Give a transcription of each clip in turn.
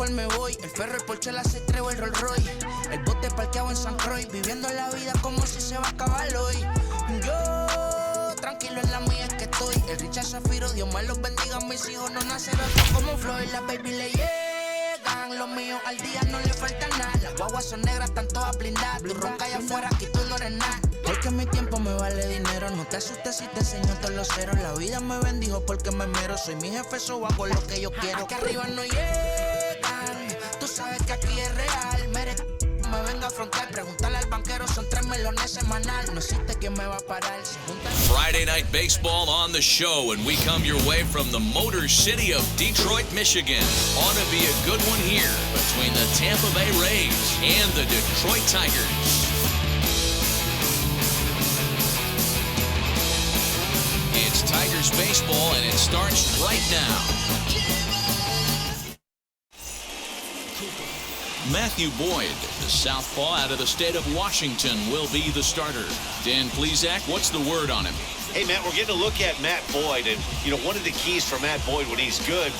cual me voy. El ferro, el Porsche, la C3 o el Rolls Royce. El bote parqueado en San Croix, viviendo la vida como si se va a acabar hoy. Yo, tranquilo en la mía es que estoy. El Richard Zafiro, Dios me los bendiga. Mis hijos no nacerán como Floyd. Las baby le llegan, los míos al día no le falta nada. Las guaguas son negras, están todas blindadas. Tu ronca allá afuera, aquí tú no eres nada. Porque mi tiempo me vale dinero. No te asustes si te enseño todos los ceros. La vida me bendijo porque me mero. Soy mi jefe, so hago lo que yo quiero. Aquí arriba no llegan. Tú sabes que aquí es real. Me venga a afrontar. Preguntarle al banquero. Son 3 melones semanal. No existe quien me va a parar. Friday Night Baseball on the show, and we come your way from the Motor City of Detroit, Michigan. Ought to be a good one here between the Tampa Bay Rays and the Detroit Tigers. It's Tigers baseball, and it starts right now. Matthew Boyd, the southpaw out of the state of Washington, will be the starter. Dan Plesac, what's the word on him? Hey, Matt, we're getting a look at Matt Boyd, and, you know, one of the keys for Matt Boyd when he's good,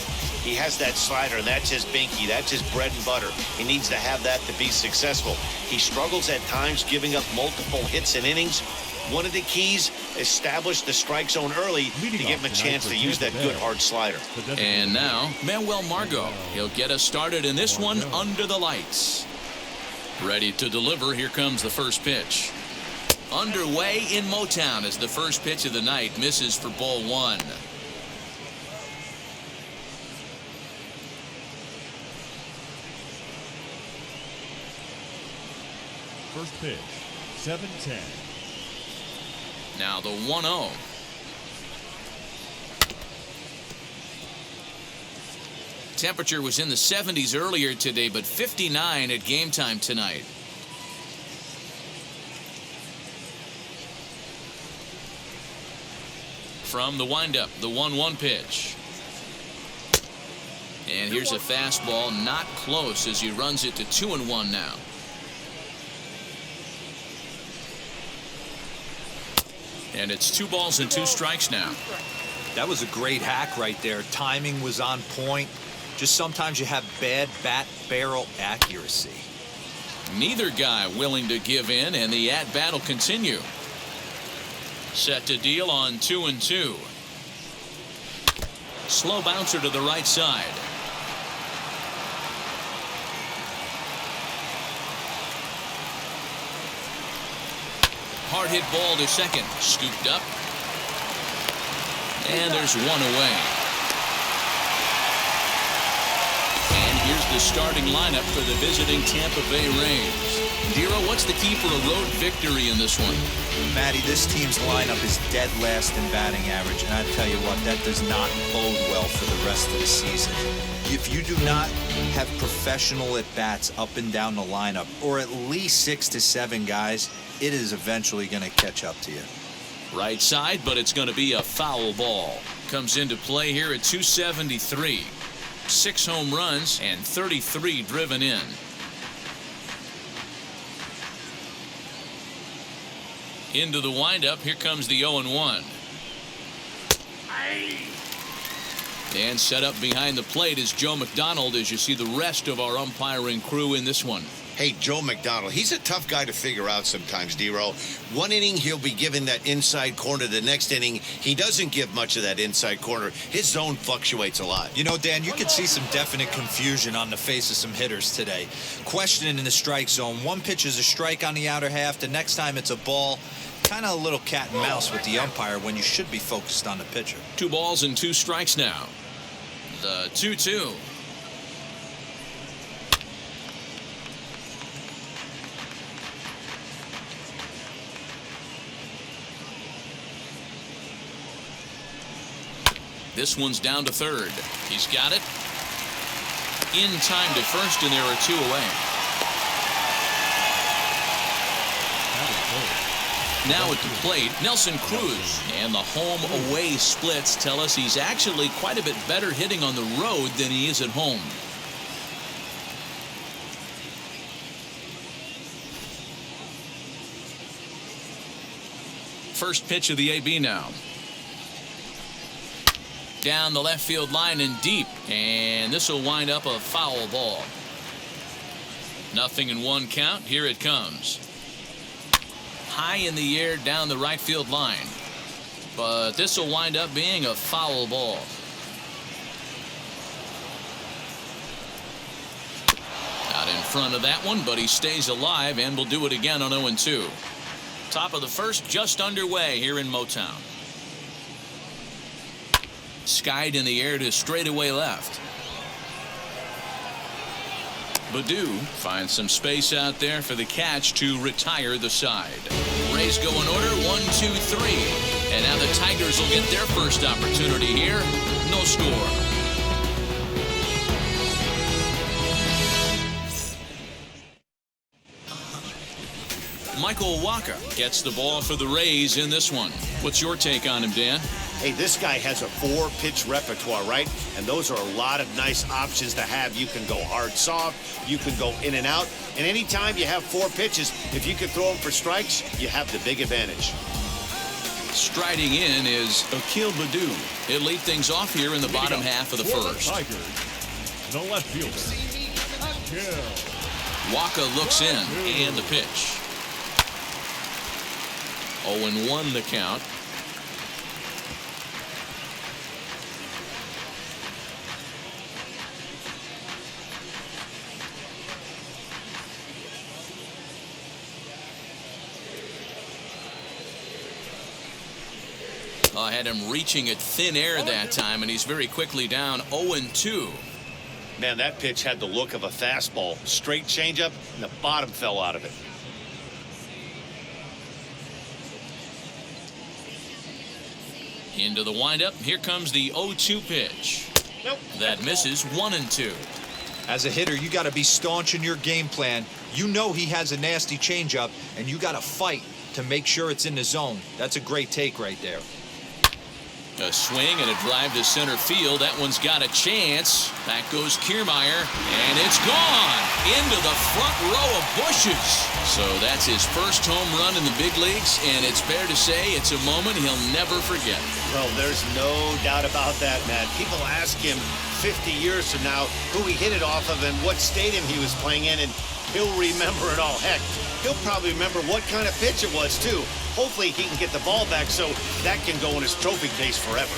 he has that slider, and that's his binky. That's his bread and butter. He needs to have that to be successful. He struggles at times giving up multiple hits and innings. One of the keys, establish the strike zone early to give him a chance to use that good hard slider. And now, Manuel Margot. He'll get us started in this one under the lights. Ready to deliver. Here comes the first pitch. Underway in Motown as the first pitch of the night misses for ball 1. First pitch, 7-10. Now the 1-0. Temperature was in the 70s earlier today, but 59 at game time tonight. From the windup, the 1-1 pitch. And here's a fastball, not close as he runs it to 2-1 now. And it's 2 balls and 2 strikes now. That was a great hack right there. Timing was on point. Just sometimes you have bad bat barrel accuracy. Neither guy willing to give in, and the at-bat will continue. Set to deal on 2-2. Slow bouncer to the right side. Hard hit ball to second. Scooped up. And there's 1 away. And here's the starting lineup for the visiting Tampa Bay Rays. Dero, what's the key for a road victory in this one? Matty, this team's lineup is dead last in batting average, and I tell you what, that does not bode well for the rest of the season. If you do not have professional at-bats up and down the lineup, or at least 6 to 7 guys, it is eventually going to catch up to you. Right side, but it's going to be a foul ball. Comes into play here at 273. 6 home runs and 33 driven in. Into the windup. Here comes the 0-1. And set up behind the plate is Joe McDonald as you see the rest of our umpiring crew in this one. Hey, Joe McDonald, he's a tough guy to figure out sometimes, Dero. One inning, he'll be given that inside corner. The next inning, he doesn't give much of that inside corner. His zone fluctuates a lot. You know, Dan, you could see some definite confusion on the face of some hitters today. Questioning in the strike zone. One pitch is a strike on the outer half. The next time it's a ball. Kind of a little cat and mouse with the umpire when you should be focused on the pitcher. 2 balls and 2 strikes now. The 2-2. This one's down to third. He's got it. In time to first, and there are 2 away. Now at the plate, Nelson Cruz. And the home-away splits tell us he's actually quite a bit better hitting on the road than he is at home. First pitch of the AB now. down the left field line and deep. And this will wind up a foul ball. 0-1 count. Here it comes. High in the air down the right field line. But this will wind up being a foul ball. Out in front of that one, but he stays alive and will do it again on 0-2. Top of the first just underway here in Motown. Skied in the air to straightaway left. Baду finds some space out there for the catch to retire the side. Rays go in order, 1-2-3. And now the Tigers will get their first opportunity here. No score. Michael Wacha gets the ball for the Rays in this one. What's your take on him, Dan? Hey, this guy has a 4-pitch repertoire, right? And those are a lot of nice options to have. You can go hard, soft. You can go in and out. And anytime you have 4 pitches, if you can throw them for strikes, you have the big advantage. Striding in is Akil Baddoo. He'll lead things off here in the bottom half of the first. Tigers, the left fielder, Akil. Wacha looks in, and the pitch. 0-1 the count. I had him reaching at thin air that time, and he's very quickly down 0-2. Man, that pitch had the look of a fastball. Straight changeup, and the bottom fell out of it. Into the windup. Here comes the 0-2 pitch. Nope. That misses. 1-2. As a hitter, you got to be staunch in your game plan. You know he has a nasty changeup, and you got to fight to make sure it's in the zone. That's a great take right there. A swing and a drive to center field. That one's got a chance. Back goes Kiermaier, and it's gone into the front row of bushes. So that's his first home run in the big leagues, and it's fair to say it's a moment he'll never forget. Well, there's no doubt about that, Matt. People ask him 50 years from now who he hit it off of and what stadium he was playing in, and he'll remember it all. Heck, he'll probably remember what kind of pitch it was, too. Hopefully he can get the ball back so that can go in his trophy case forever.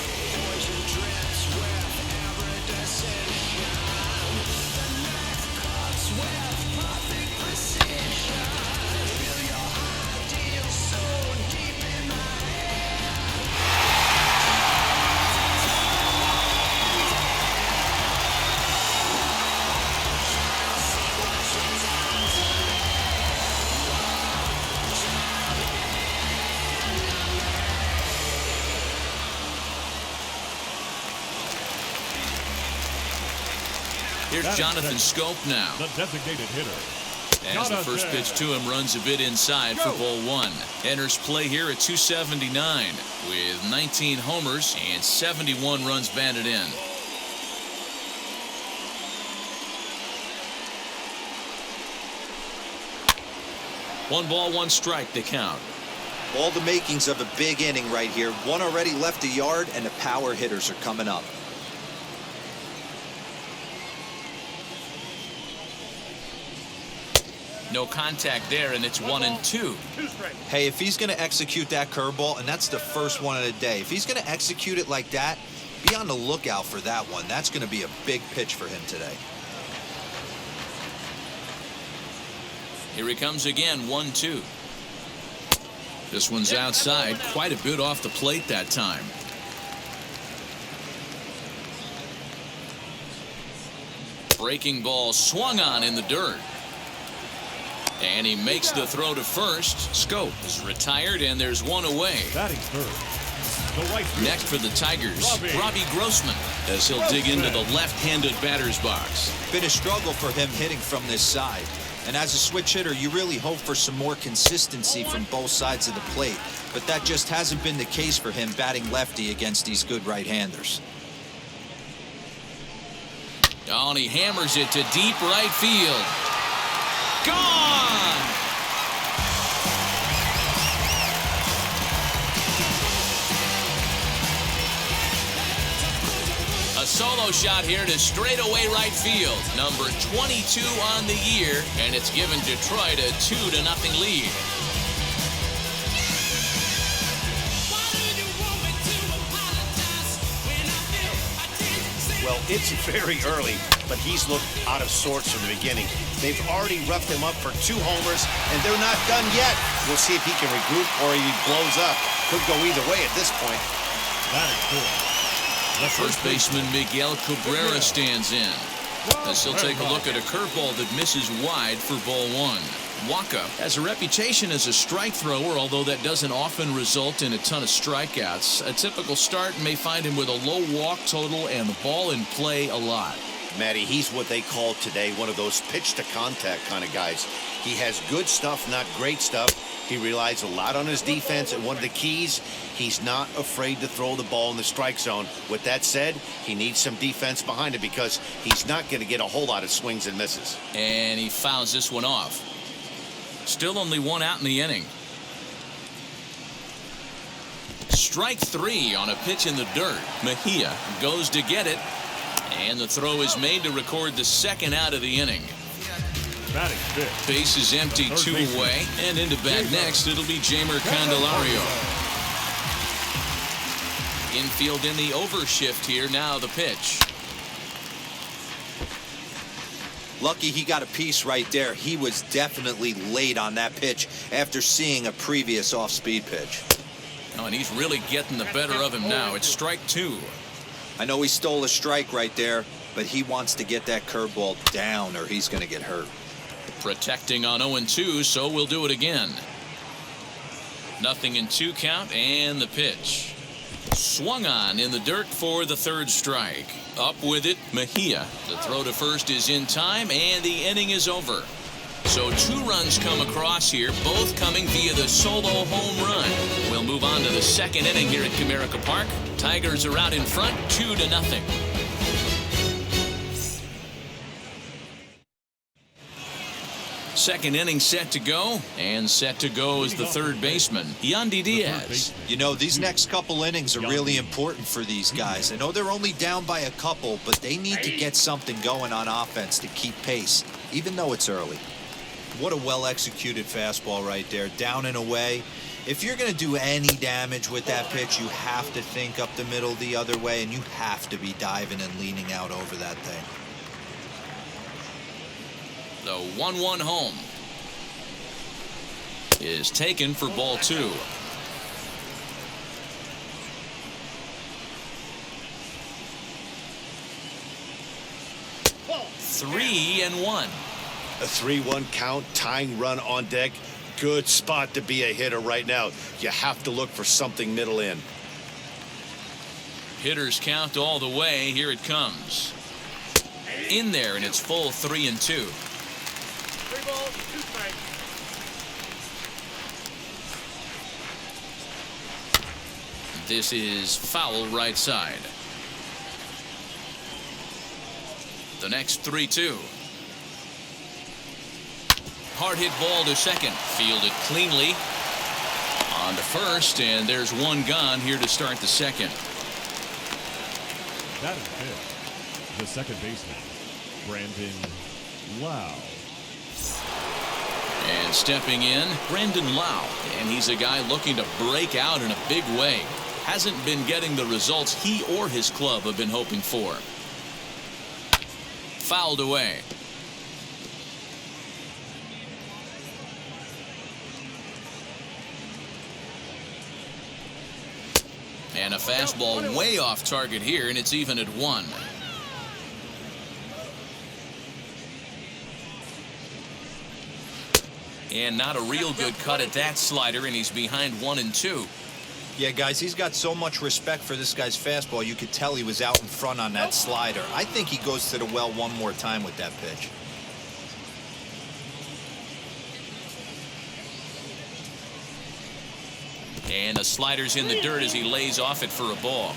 Here's Jonathan Scope now. The designated hitter. As the first pitch to him runs a bit inside for ball 1. Enters play here at 279 with 19 homers and 71 runs batted in. One ball, one strike to count. All the makings of a big inning right here. One already left a yard, and the power hitters are coming up. No contact there, and it's 1-2. Hey, if he's going to execute that curveball, and that's the first one of the day, if he's going to execute it like that, be on the lookout for that one. That's going to be a big pitch for him today. Here he comes again, 1-2. This one's outside, quite a bit off the plate that time. Breaking ball swung on in the dirt. And he makes the throw to first. Scope is retired, and there's one away. Batting third, the right fielder. Next for the Tigers, Robbie Grossman, as he'll dig into the left-handed batter's box. Been a struggle for him hitting from this side. And as a switch hitter, you really hope for some more consistency from both sides of the plate. But that just hasn't been the case for him batting lefty against these good right-handers. Oh, and he hammers it to deep right field. Gone! solo shot here to straightaway right field. Number 22 on the year, and it's given Detroit a 2-0 lead. Well, it's very early, but he's looked out of sorts from the beginning. They've already roughed him up for 2 homers, and they're not done yet. We'll see if he can regroup or he blows up. Could go either way at this point. That is cool. First baseman Miguel Cabrera stands in, as he'll take a look at a curveball that misses wide for ball 1. Wacha has a reputation as a strike thrower, although that doesn't often result in a ton of strikeouts. A typical start may find him with a low walk total and the ball in play a lot. Matty, he's what they call today one of those pitch-to-contact kind of guys. He has good stuff, not great stuff. He relies a lot on his defense, and one of the keys, he's not afraid to throw the ball in the strike zone. With that said, he needs some defense behind it because he's not going to get a whole lot of swings and misses. And he fouls this one off. Still only 1 out in the inning. Strike 3 on a pitch in the dirt. Mejia goes to get it, and the throw is made to record the 2nd out of the inning. Batting fifth. Base is empty, 2 away, and into bat next, it'll be Jamer Candelario. Infield in the overshift here. Now the pitch. Lucky he got a piece right there. He was definitely late on that pitch after seeing a previous off-speed pitch. Oh, and he's really getting the better of him now. It's strike 2. I know he stole a strike right there, but he wants to get that curveball down or he's going to get hurt. Protecting on 0-2, so we'll do it again. 0-2 count, and the pitch. Swung on in the dirt for the 3rd strike. Up with it, Mejia. The throw to first is in time, and the inning is over. So 2 runs come across here, both coming via the solo home run. We'll move on to the 2nd inning here at Comerica Park. Tigers are out in front, 2-0. Second inning set to go, and set to go is the 3rd baseman, Yandy Diaz. You know, these next couple innings are really important for these guys. I know they're only down by a couple, but they need to get something going on offense to keep pace, even though it's early. What a well-executed fastball right there, down and away. If you're going to do any damage with that pitch, you have to think up the middle the other way, and you have to be diving and leaning out over that thing. The 1-1 home is taken for ball 2. Three and 1. A 3-1 count, tying run on deck. Good spot to be a hitter right now. You have to look for something middle in. Hitters count all the way. Here it comes. In there, and it's full 3-2. 3 balls, 2 strikes. This is foul right side. The next 3-2. Hard hit ball to second. Fielded cleanly. On to first, and there's 1 gone here to start the 2nd. That is fifth. The 2nd baseman, Brandon Lau. And stepping in, Brandon Lau. And he's a guy looking to break out in a big way. Hasn't been getting the results he or his club have been hoping for. Fouled away. And a fastball way off target here, and it's even at 1. And not a real good cut at that slider, and he's behind 1-2. Yeah, guys, he's got so much respect for this guy's fastball. You could tell he was out in front on that slider. I think he goes to the well one more time with that pitch. And the slider's in the dirt as he lays off it for a ball.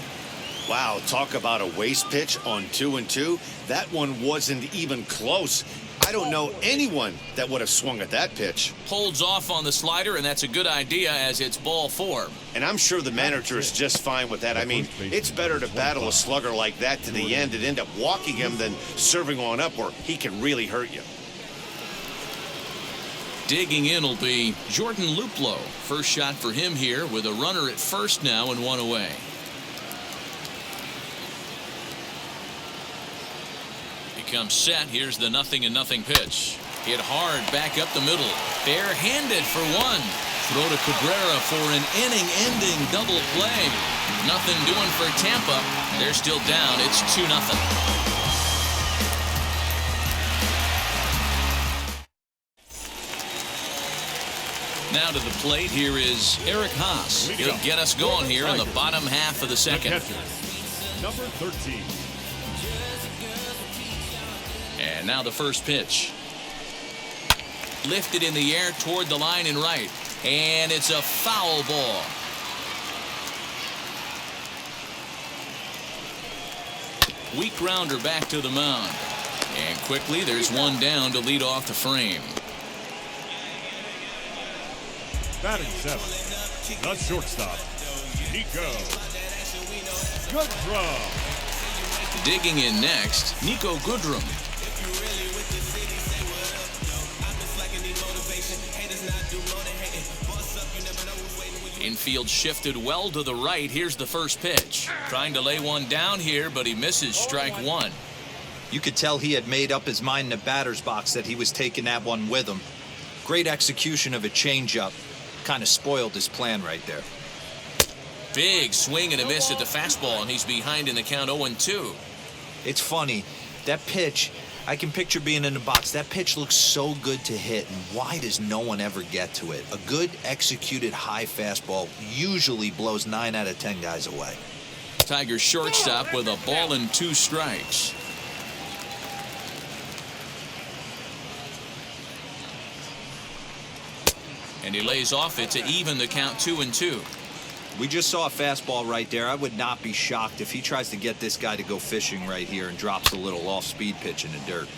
Wow, talk about a waste pitch on 2-2. That one wasn't even close. I don't know anyone that would have swung at that pitch. Holds off on the slider, and that's a good idea as it's ball 4. And I'm sure the manager is just fine with that. I mean, it's better to battle a slugger like that to the end and end up walking him than serving on up where he can really hurt you. Digging in will be Jordan Luplow. First shot for him here with a runner at first now and 1 away. Comes set. Here's the 0-0 pitch. Hit hard back up the middle. Barehanded for 1. Throw to Cabrera for an inning-ending double play. Nothing doing for Tampa. They're still down. It's 2-0. Now to the plate. Here is Eric Haas. He'll get us going here in the bottom half of the second. Number 13. And now the first pitch. Lifted in the air toward the line and right. And it's a foul ball. Weak grounder back to the mound. And quickly there's one down to lead off the frame. Batting 7. The shortstop, Nico. Good throw. Digging in next, Nico Goodrum. Infield shifted well to the right. Here's the first pitch. Trying to lay one down here, but he misses strike 1. You could tell he had made up his mind in the batter's box that he was taking that one with him. Great execution of a changeup. Kind of spoiled his plan right there. Big swing and a miss at the fastball, and he's behind in the count 0-2. It's funny. That pitch, I can picture being in the box. That pitch looks so good to hit, and why does no one ever get to it? A good executed high fastball usually blows 9 out of 10 guys away. Tigers shortstop with a ball and 2 strikes. And he lays off it to even the count 2-2. We just saw a fastball right there. I would not be shocked if he tries to get this guy to go fishing right here and drops a little off-speed pitch in the dirt.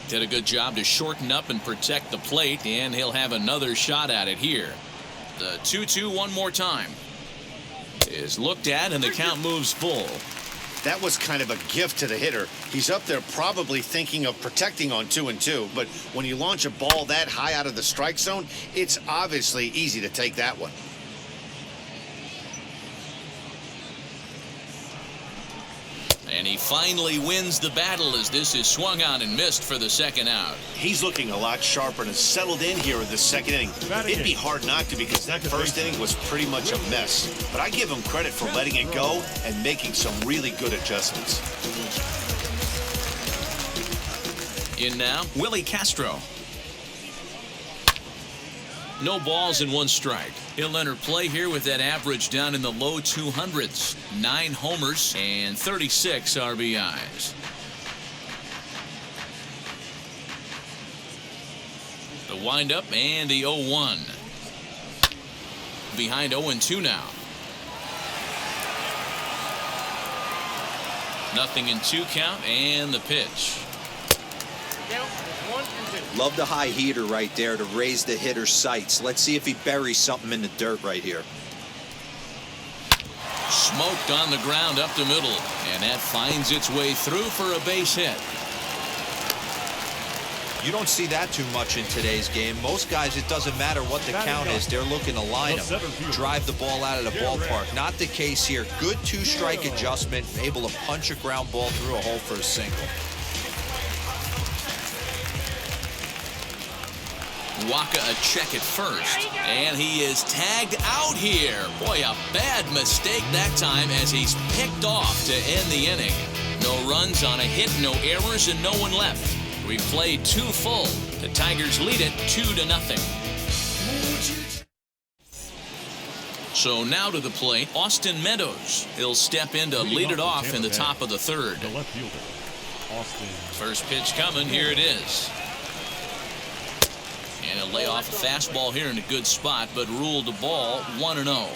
Did a good job to shorten up and protect the plate, and he'll have another shot at it here. The 2-2 one more time is looked at, and the count moves full. That was kind of a gift to the hitter. He's up there probably thinking of protecting on 2-2, but when you launch a ball that high out of the strike zone, it's obviously easy to take that one. And he finally wins the battle as this is swung on and missed for the second out. He's looking a lot sharper and has settled in here in the second inning. It'd be hard not to because that first inning was pretty much a mess. But I give him credit for letting it go and making some really good adjustments. In now, Willie Castro. No balls and 1 strike. He'll enter play here with that average down in the low 200s. 9 homers and 36 RBIs. The windup and the 0-1. Behind 0-2 now. 0-2 count and the pitch. Love the high heater right there to raise the hitter's sights. Let's see if he buries something in the dirt right here. Smoked on the ground up the middle, and that finds its way through for a base hit. You don't see that too much in today's game. Most guys, it doesn't matter what the count is. They're looking to line them, drive the ball out of the ballpark. Not the case here. Good 2-strike adjustment, able to punch a ground ball through a hole for a single. Wacha a check at first, and he is tagged out here. Boy, a bad mistake that time as he's picked off to end the inning. No runs on a hit, no errors, and no one left. We played 2 full. The Tigers lead it 2-0. So now to the plate, Austin Meadows. He'll step in to lead it off in the top of the third. The left fielder, Austin. First pitch coming, here it is. And he'll lay off a fastball here in a good spot, but ruled the ball 1-0.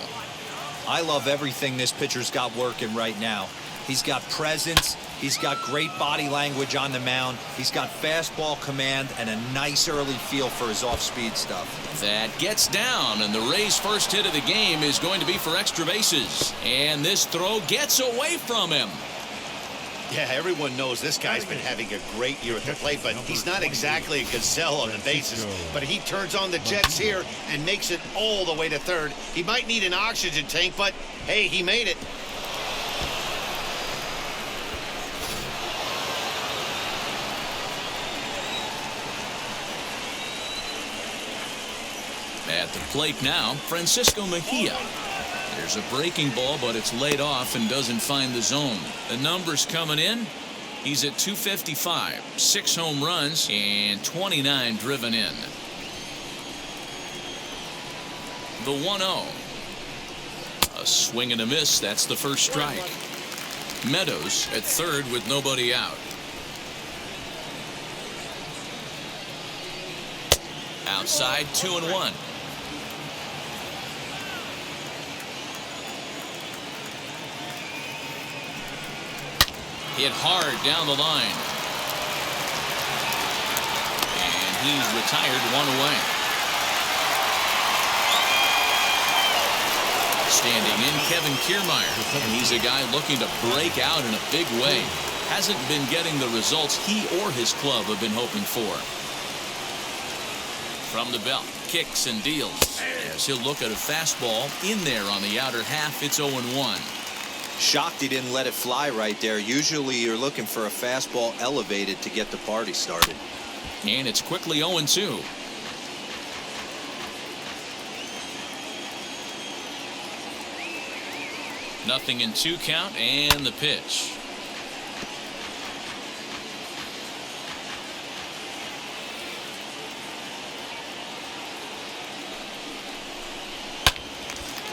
I love everything this pitcher's got working right now. He's got presence, He's got great body language on the mound. He's got fastball command and a nice early feel for his off-speed stuff. That gets down, and the Rays' first hit of the game is going to be for extra bases. And this throw gets away from him. Yeah, everyone knows this guy's been having a great year at the plate, but he's not exactly a gazelle on the bases. But he turns on the jets here and makes it all the way to third. He might need an oxygen tank, but hey, he made it. At the plate now, Francisco Mejia. There's a breaking ball, but it's laid off and doesn't find the zone. The numbers coming in. He's at 255, 6 home runs, and 29 driven in. The 1-0. A swing and a miss. That's the first strike. Meadows at third with nobody out. Outside, 2-1. Hit hard down the line. And he's retired, 1 away. Standing in, Kevin Kiermaier. And he's a guy looking to break out in a big way. Hasn't been getting the results he or his club have been hoping for. From the belt, kicks and deals. As he'll look at a fastball in there on the outer half, it's 0-1. Shocked he didn't let it fly right there. Usually you're looking for a fastball elevated to get the party started. And it's quickly 0-2. Nothing in 2 count, and the pitch.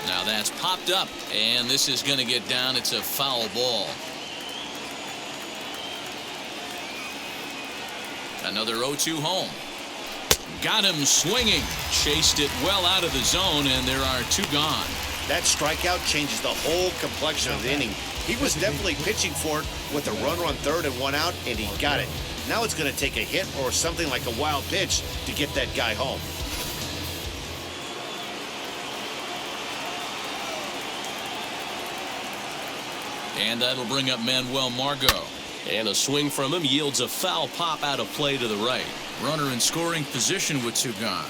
Now that's popped up, and this is going to get down. It's a foul ball. Another 0-2 home. Got him swinging. Chased it well out of the zone, and there are 2 gone. That strikeout changes the whole complexion of the inning. He was definitely pitching for it with a runner on third and 1 out, and he got it. Now it's going to take a hit or something like a wild pitch to get that guy home. And that'll bring up Manuel Margot. And a swing from him yields a foul pop out of play to the right. Runner in scoring position with 2 gone.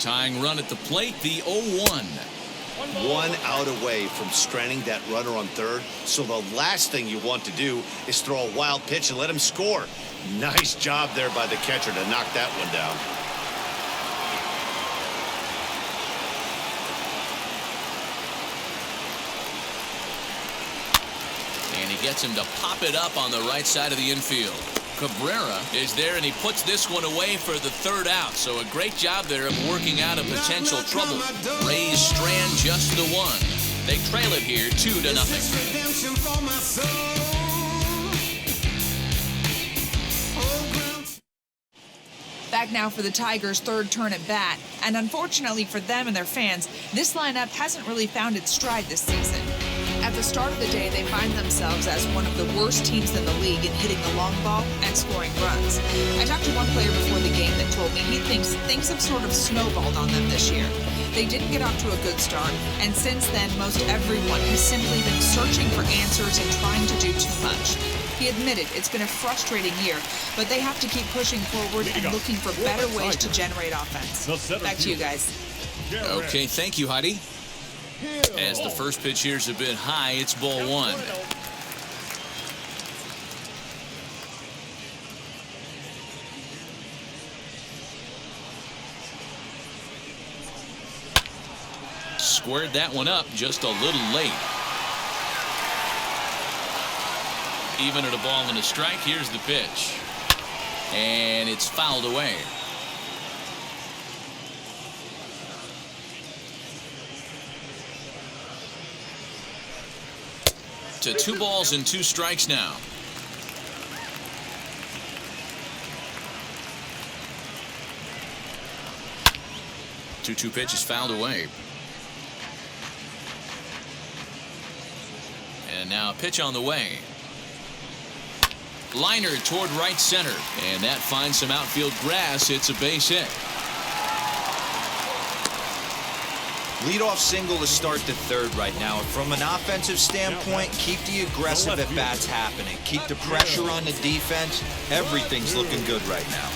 Tying run at the plate, the 0-1. 1 out away from stranding that runner on third. So the last thing you want to do is throw a wild pitch and let him score. Nice job there by the catcher to knock that one down. And he gets him to pop it up on the right side of the infield. Cabrera is there, and he puts this one away for the 3rd out. So a great job there of working out a potential trouble. Rays strand just the 1. They trail it here 2-0. Back now for the Tigers' 3rd turn at bat. And unfortunately for them and their fans, this lineup hasn't really found its stride this season. At the start of the day, they find themselves as one of the worst teams in the league in hitting the long ball and scoring runs. I talked to one player before the game that told me he thinks things have sort of snowballed on them this year. They didn't get off to a good start, and since then, most everyone has simply been searching for answers and trying to do too much. He admitted it's been a frustrating year, but they have to keep pushing forward and looking for better ways to generate offense. Back to you guys. Okay, thank you, Heidi. As the first pitch here's a bit high, it's ball 1. Squared that one up just a little late. Even at a ball and a strike, here's the pitch. And it's fouled away. To 2 balls and 2 strikes now. 2-2 pitch is fouled away. And now a pitch on the way. Liner toward right center. And that finds some outfield grass. It's a base hit. Leadoff single to start the third right now. From an offensive standpoint, keep the aggressive at-bats happening. Keep the pressure on the defense. Everything's looking good right now.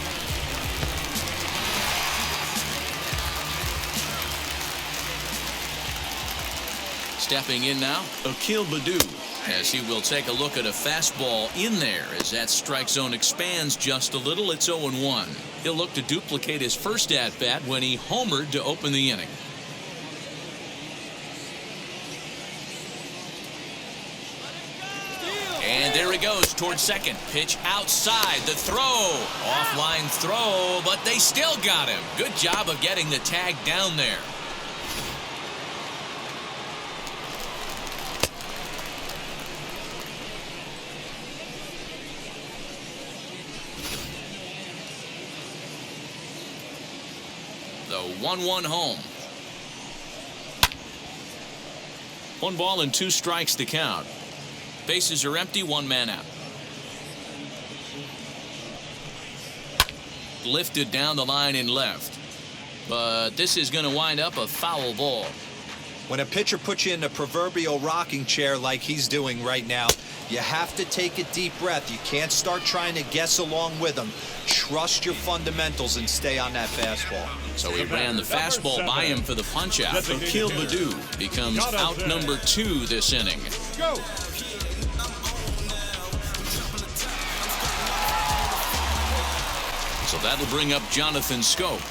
Stepping in now, Akil Baddoo, as he will take a look at a fastball in there as that strike zone expands just a little. It's 0-1. He'll look to duplicate his first at-bat when he homered to open the inning. And there he goes towards second. Pitch outside. The throw. Offline throw, but they still got him. Good job of getting the tag down there. The 1-1 home. 1 ball and 2 strikes to count. Bases are empty, 1 man out. Lifted down the line in left. But this is going to wind up a foul ball. When a pitcher puts you in the proverbial rocking chair like he's doing right now, you have to take a deep breath. You can't start trying to guess along with him. Trust your fundamentals and stay on that fastball. So he ran the fastball by him for the punch-out. Akil Baddoo becomes out number 2 this inning. Go. So that'll bring up Jonathan Scope,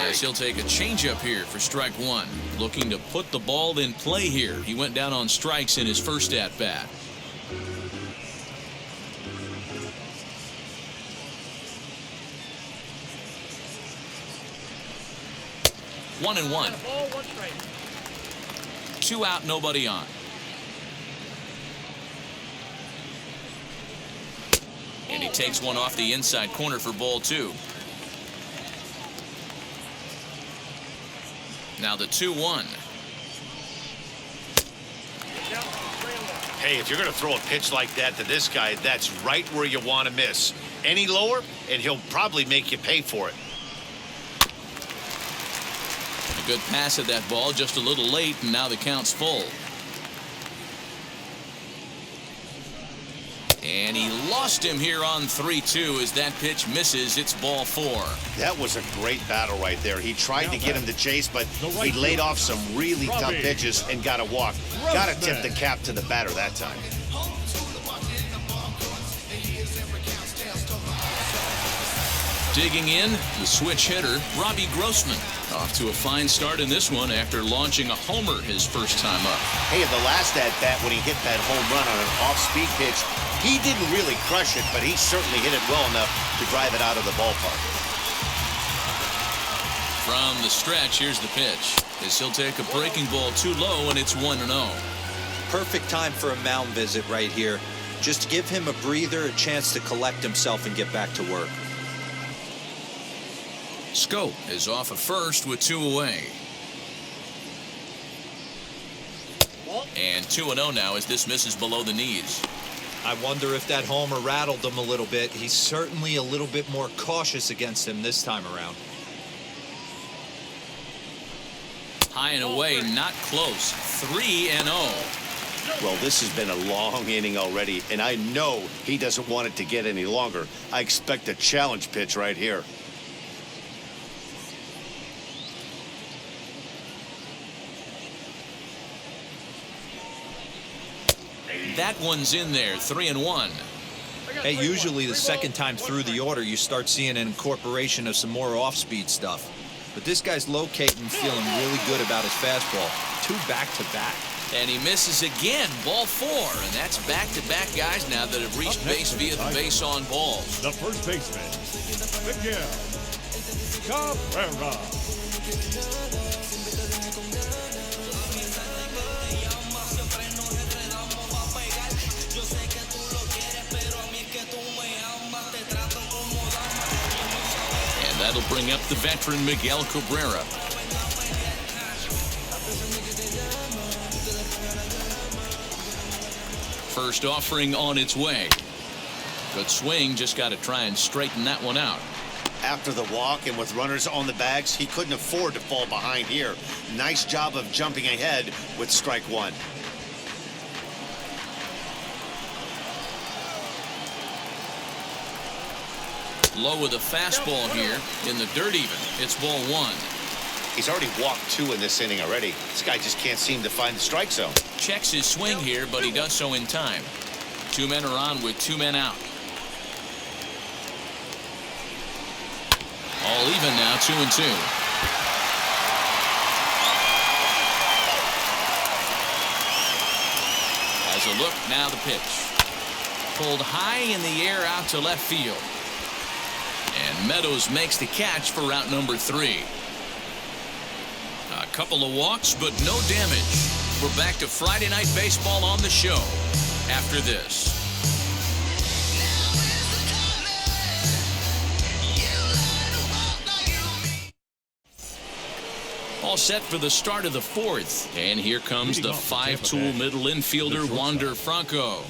as he'll take a changeup here for strike 1. Looking to put the ball in play here. He went down on strikes in his first at-bat. One and one. 2 out, nobody on. And he takes one off the inside corner for ball 2. Now the 2-1. Hey, if you're going to throw a pitch like that to this guy, that's right where you want to miss. Any lower, and he'll probably make you pay for it. A good pass at that ball, just a little late, and now the count's full. And he lost him here on 3-2 as that pitch misses. It's ball 4. That was a great battle right there. He tried to get him to chase, but he laid off some really tough pitches and got a walk. Got to tip the cap to the batter that time. Digging in, the switch hitter, Robbie Grossman. Off to a fine start in this one after launching a homer his first time up. Hey, in the last at-bat when he hit that home run on an off-speed pitch, he didn't really crush it, but he certainly hit it well enough to drive it out of the ballpark. From the stretch, here's the pitch. As he'll take a breaking ball too low, and it's 1-0. Perfect time for a mound visit right here. Just give him a breather, a chance to collect himself and get back to work. Scope is off at first with 2 away. And 2-0 now as this misses below the knees. I wonder if that homer rattled him a little bit. He's certainly a little bit more cautious against him this time around. High and away, not close. 3-0. Well, this has been a long inning already, and I know he doesn't want it to get any longer. I expect a challenge pitch right here. That one's in there, 3-1. Hey, usually the second time through the order, you start seeing an incorporation of some more off-speed stuff. But this guy's locating, feeling really good about his fastball. 2 back-to-back. And he misses again, ball 4. And that's back-to-back guys now that have reached base via the base on balls. The first baseman, Miguel Comerica. That'll That'll bring up the veteran Miguel Cabrera. First offering on its way. Good swing, just got to try and straighten that one out. After the walk and with runners on the bags, he couldn't afford to fall behind here. Nice job of jumping ahead with strike one. Low with a fastball here in the dirt even. It's ball one. He's already walked two in this inning already. This guy just can't seem to find the strike zone. Checks his swing here, but he does so in time. Two men are on with two men out. All even now, 2-2. As a look, now the pitch. Pulled high in the air out to left field. And Meadows makes the catch for route number 3. A couple of walks, but no damage. We're back to Friday Night Baseball on the show after this. All set for the start of the 4th. And here comes the 5-tool middle infielder, Wander Franco.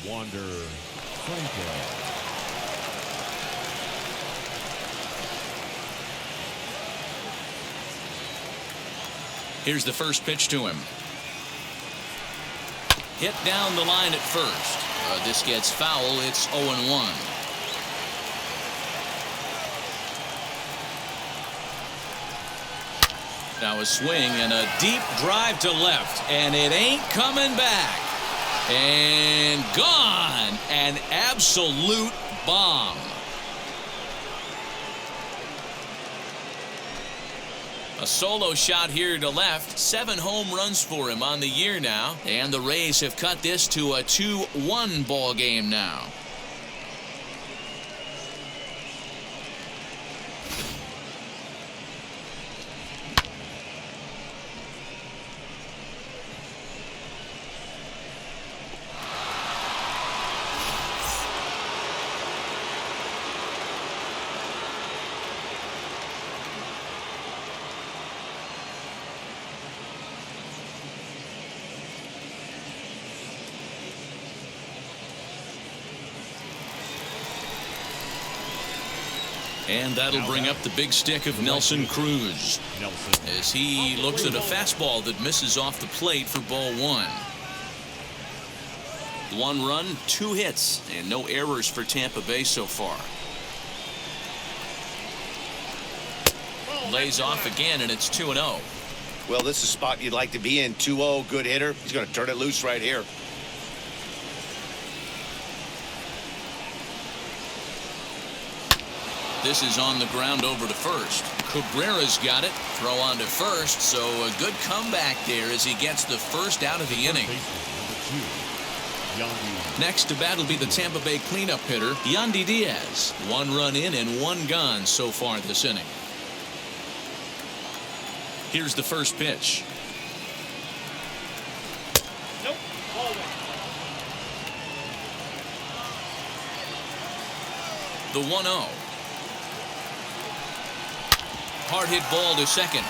Here's the first pitch to him. Hit down the line at first. This gets foul. It's 0-1. Now a swing and a deep drive to left, and it ain't coming back. And gone. An absolute bomb. A solo shot here to left. 7 home runs for him on the year now. And the Rays have cut this to a 2-1 ball game now. And that'll bring up the big stick of Nelson Cruz as he looks at a fastball that misses off the plate for ball 1. 1 run, 2 hits, and no errors for Tampa Bay so far. Lays off again, and it's 2-0. Well, this is a spot you'd like to be in. 2-0, good hitter. He's going to turn it loose right here. This is on the ground over to first. Cabrera's got it. Throw on to first, so a good comeback there as he gets the first out of the inning. Next to bat will be the Tampa Bay cleanup hitter, Yandy Diaz. 1 run in and 1 gone so far this inning. Here's the first pitch. Nope. Ball 1. The 1-0. Hard hit ball to second.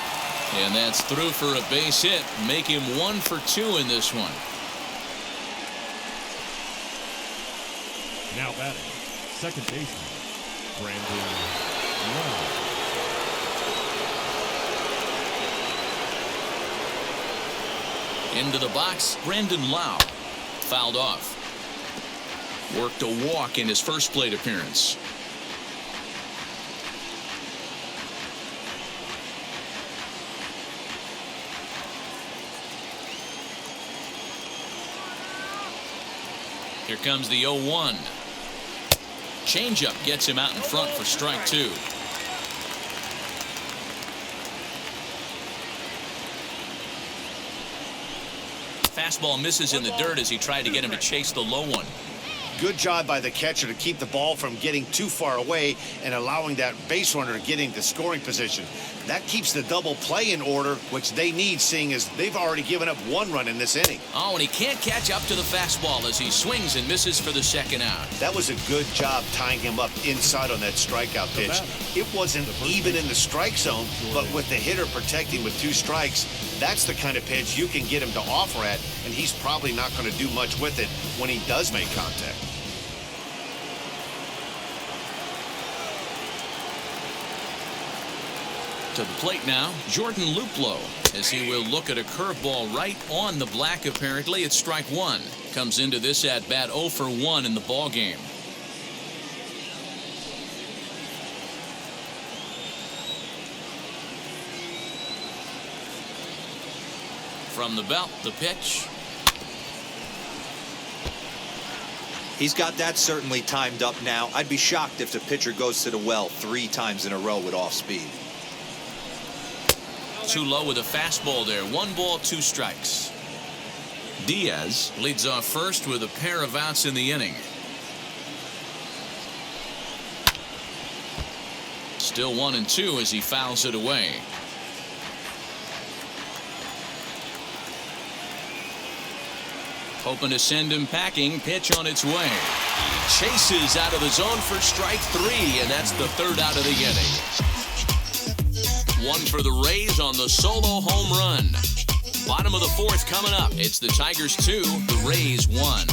And that's through for a base hit. Make him 1 for 2 in this one. Now batting, second baseman, Brandon Lowe. Into the box, Brandon Lowe. Fouled off. Worked a walk in his first plate appearance. Here comes the 0-1. Changeup gets him out in front for strike 2. Fastball misses in the dirt as he tried to get him to chase the low one. Good job by the catcher to keep the ball from getting too far away and allowing that base runner to get into scoring position. That keeps the double play in order, which they need, seeing as they've already given up 1 run in this inning. Oh, and he can't catch up to the fastball as he swings and misses for the second out. That was a good job tying him up inside on that strikeout pitch. It wasn't even in the strike zone, but with the hitter protecting with 2 strikes, that's the kind of pitch you can get him to offer at, and he's probably not going to do much with it when he does make contact. To the plate now, Jordan Luplow, as he will look at a curveball right on the black. Apparently, it's strike 1. Comes into this at bat 0 for 1 in the ball game. From the belt, the pitch. He's got that certainly timed up now. I'd be shocked if the pitcher goes to the well 3 times in a row with off speed. Too low with a fastball there. 1 ball, 2 strikes. Diaz leads off first with a pair of outs in the inning. Still 1 and 2 as he fouls it away. Hoping to send him packing. Pitch on its way. Chases out of the zone for strike 3, and that's the 3rd out of the inning. 1 for the Rays on the solo home run. Bottom of the 4th coming up. It's the Tigers 2, the Rays 1.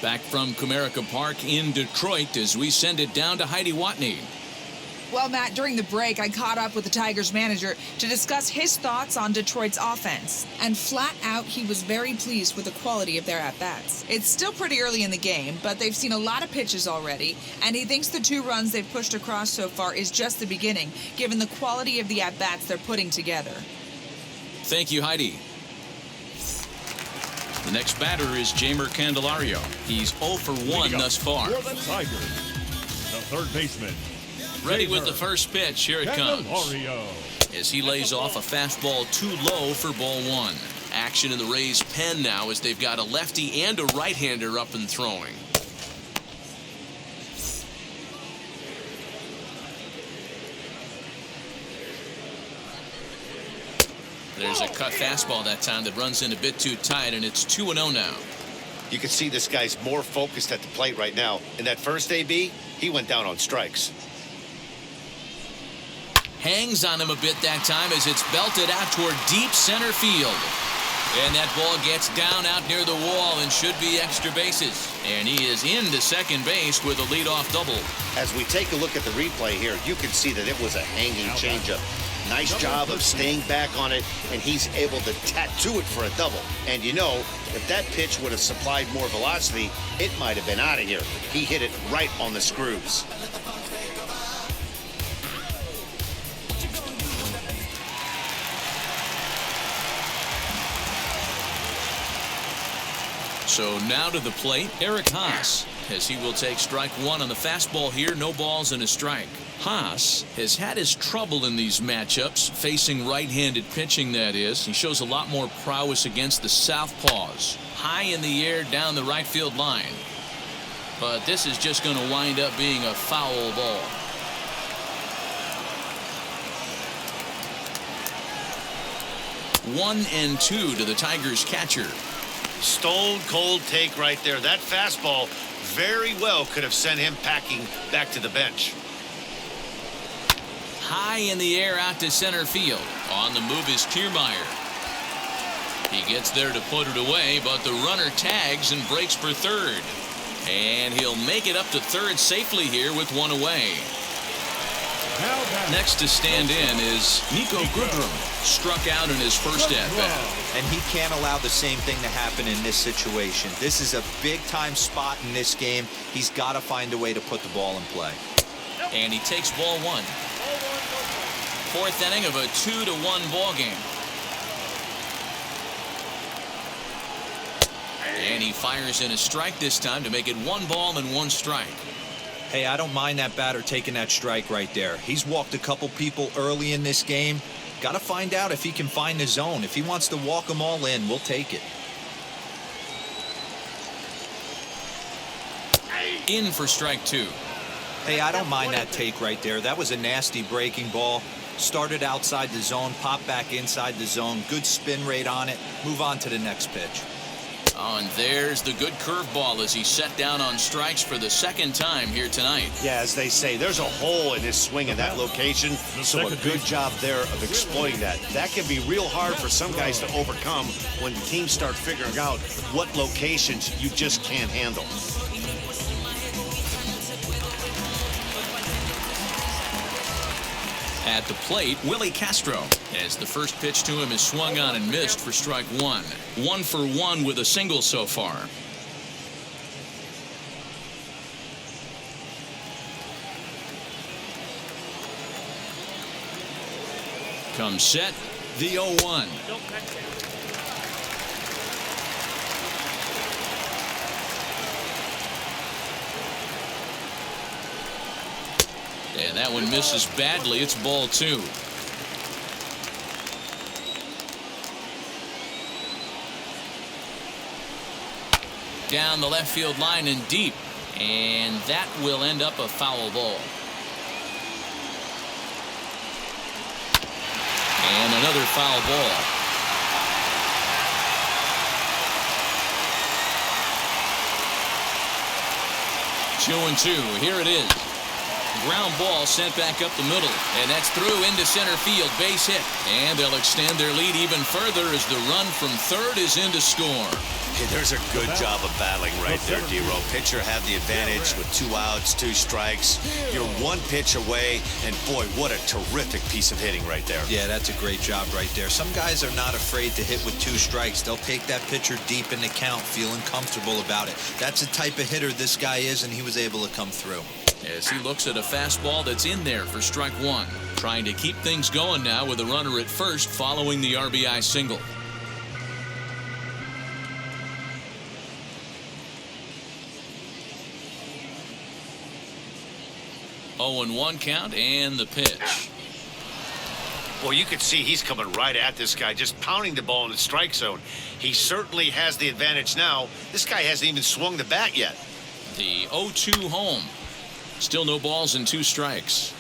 Back from Comerica Park in Detroit as we send it down to Heidi Watney. Well, Matt, during the break, I caught up with the Tigers manager to discuss his thoughts on Detroit's offense. And flat out, he was very pleased with the quality of their at-bats. It's still pretty early in the game, but they've seen a lot of pitches already, and he thinks the 2 runs they've pushed across so far is just the beginning, given the quality of the at-bats they're putting together. Thank you, Heidi. The next batter is Jeimer Candelario. He's 0 for 1 thus far. For the Tigers, the third baseman. Ready with the first pitch. Here it comes. As he lays off a fastball too low for ball 1. Action in the Rays' pen now as they've got a lefty and a right-hander up and throwing. There's a cut fastball that time that runs in a bit too tight, and it's 2-0 now. You can see this guy's more focused at the plate right now. In that first AB, he went down on strikes. Hangs on him a bit that time as it's belted out toward deep center field. And that ball gets down out near the wall and should be extra bases. And he is into second base with a leadoff double. As we take a look at the replay here, you can see that it was a hanging changeup. Nice job of staying back on it, and he's able to tattoo it for a double. And you know, if that pitch would have supplied more velocity, it might have been out of here. He hit it right on the screws. So now to the plate, Eric Haas, as he will take strike 1 on the fastball here. No balls and a strike. Haas has had his trouble in these matchups, facing right-handed pitching, that is. He shows a lot more prowess against the southpaws. High in the air down the right field line. But this is just going to wind up being a foul ball. One and 2 to the Tigers catcher. Stone cold take right there. That fastball very well could have sent him packing back to the bench. High in the air out to center field. On the move is Kiermaier. He gets there to put it away, but the runner tags and breaks for third. And he'll make it up to third safely here with 1 away. Next to stand in is Nico Goodrum. Struck out in his first at-bat. And he can't allow the same thing to happen in this situation. This is a big-time spot in this game. He's got to find a way to put the ball in play. And he takes ball 1. 4th inning of a 2-1 ball game. And he fires in a strike this time to make it 1 ball and 1 strike. Hey, I don't mind that batter taking that strike right there. He's walked a couple people early in this game. Got to find out if he can find the zone. If he wants to walk them all in, we'll take it. In for strike 2. Hey, I don't mind that take right there. That was a nasty breaking ball. Started outside the zone, popped back inside the zone. Good spin rate on it. Move on to the next pitch. Oh, and there's the good curveball as he set down on strikes for the second time here tonight. Yeah, as they say, there's a hole in his swing in that location, so a good job there of exploiting that. That can be real hard for some guys to overcome when the teams start figuring out what locations you just can't handle. At the plate, Willie Castro, as the first pitch to him is swung on and missed for strike 1. 1 for 1 with a single so far. Comes set, the 0-1. And that one misses badly. It's ball 2. Down the left field line and deep. And that will end up a foul ball. And another foul ball. Two and two. Here it is. Ground ball sent back up the middle, and that's through into center field. Base hit, and they'll extend their lead even further as the run from third is in to score. Hey, there's a good job of battling right there, D-Row. Pitcher had the advantage with 2 outs, 2 strikes. You're 1 pitch away, and boy, what a terrific piece of hitting right there. Yeah, that's a great job right there. Some guys are not afraid to hit with 2 strikes. They'll take that pitcher deep in the count, feeling comfortable about it. That's the type of hitter this guy is, and he was able to come through. As he looks at a fastball that's in there for strike 1. Trying to keep things going now with a runner at first following the RBI single. Oh, and 1 count and the pitch. Well, you can see he's coming right at this guy, just pounding the ball in the strike zone. He certainly has the advantage now. This guy hasn't even swung the bat yet. The 0-2 home. Still no balls and 2 strikes.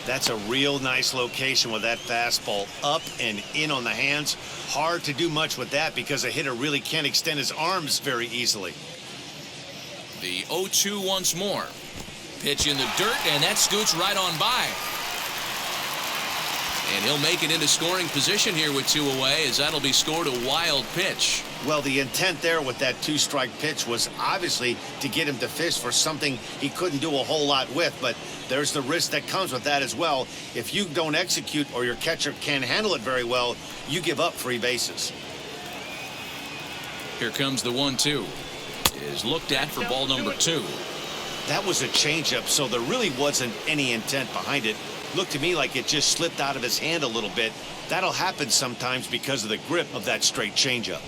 That's a real nice location with that fastball up and in on the hands. Hard to do much with that because a hitter really can't extend his arms very easily. The 0-2 once more. Pitch in the dirt, and that scoots right on by. And he'll make it into scoring position here with 2 away, as that'll be scored a wild pitch. Well, the intent there with that 2-strike pitch was obviously to get him to fish for something he couldn't do a whole lot with, but there's the risk that comes with that as well. If you don't execute or your catcher can't handle it very well, you give up free bases. Here comes the 1-2. Is looked at for ball number 2. That was a changeup, so there really wasn't any intent behind it. Looked to me like it just slipped out of his hand a little bit. That'll happen sometimes because of the grip of that straight changeup.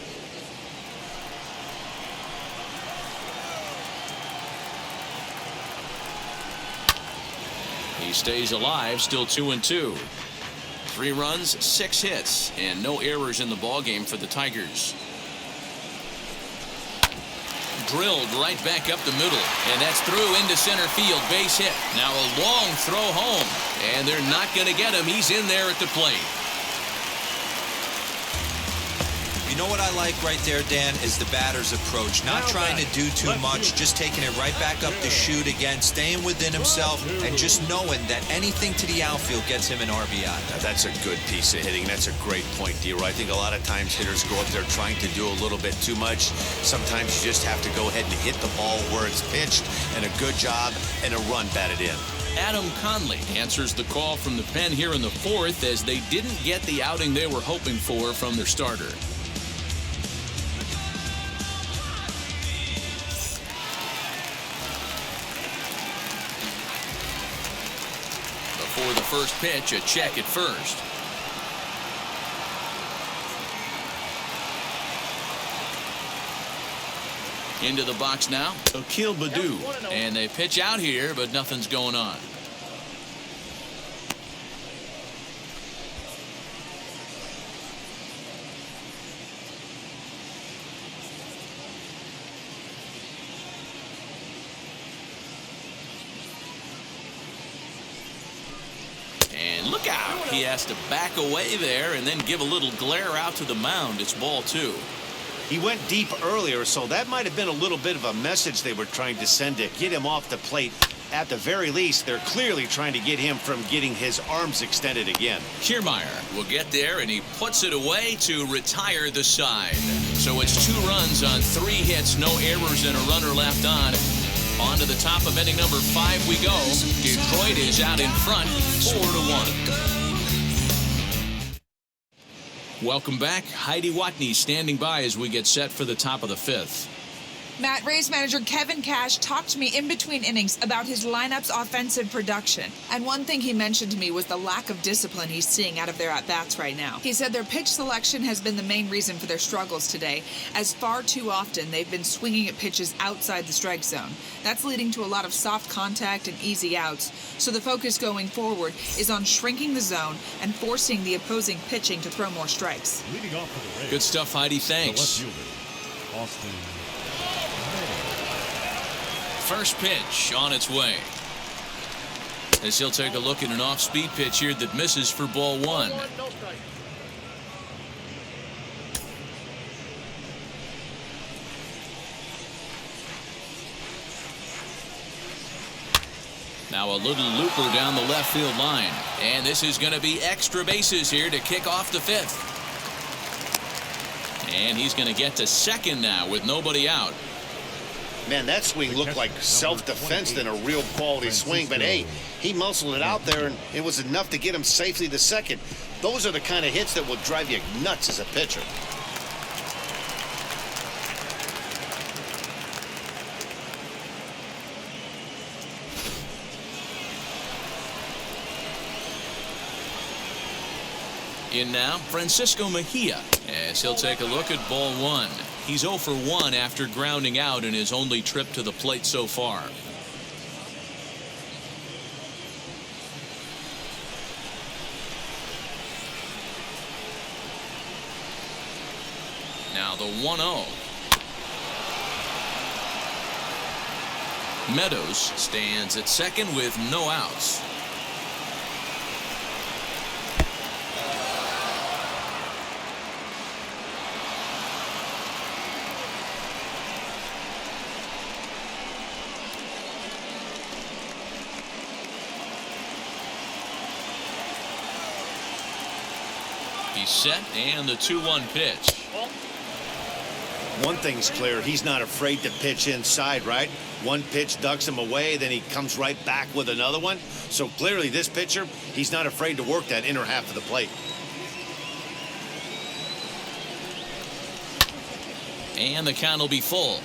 He stays alive, still 2-2. 3 runs, 6 hits, and no errors in the ballgame for the Tigers. Drilled right back up the middle, and that's through into center field. Base hit. Now a long throw home, and they're not going to get him. He's in there at the plate. You know what I like right there, Dan, is the batter's approach. Not trying to do too much, just taking it right back up the chute again, staying within himself, and just knowing that anything to the outfield gets him an RBI. Now, that's a good piece of hitting. That's a great point, D-Roy. I think a lot of times hitters go up there trying to do a little bit too much. Sometimes you just have to go ahead and hit the ball where it's pitched, and a good job and a run batted in. Adam Conley answers the call from the pen here in the 4th as they didn't get the outing they were hoping for from their starter. For the first pitch, a check at first. Into the box now, Akil Baddoo. And they pitch out here, but nothing's going on. And look out. He has to back away there and then give a little glare out to the mound. It's ball 2. He went deep earlier, so that might have been a little bit of a message they were trying to send to get him off the plate. At the very least, they're clearly trying to get him from getting his arms extended again. Kiermaier will get there, and he puts it away to retire the side. So it's 2 runs on 3 hits, no errors, and a runner left on. On to the top of inning number 5 we go. Detroit is out in front, 4-1. Welcome back. Heidi Watney standing by as we get set for the top of the 5th. Matt, Rays manager Kevin Cash talked to me in between innings about his lineup's offensive production. And one thing he mentioned to me was the lack of discipline he's seeing out of their at-bats right now. He said their pitch selection has been the main reason for their struggles today, as far too often they've been swinging at pitches outside the strike zone. That's leading to a lot of soft contact and easy outs. So the focus going forward is on shrinking the zone and forcing the opposing pitching to throw more strikes. Leading off for the Rays. Good stuff, Heidi. Thanks. The left fielder, Austin. First pitch on its way. As he'll take a look at an off-speed pitch here that misses for ball 1. Now a little looper down the left field line. And this is going to be extra bases here to kick off the 5th. And he's going to get to second now with nobody out. Man, that swing looked like self-defense than a real quality swing. But, hey, he muscled it out there, and it was enough to get him safely to second. Those are the kind of hits that will drive you nuts as a pitcher. In now, Francisco Mejia, as he'll take a look at ball 1. He's 0 for 1 after grounding out in his only trip to the plate so far. Now the 1-0. Meadows stands at second with no outs. He's set, and the 2-1 pitch. One thing's clear, he's not afraid to pitch inside, right? One pitch ducks him away, then he comes right back with another one. So clearly this pitcher, he's not afraid to work that inner half of the plate. And the count will be full.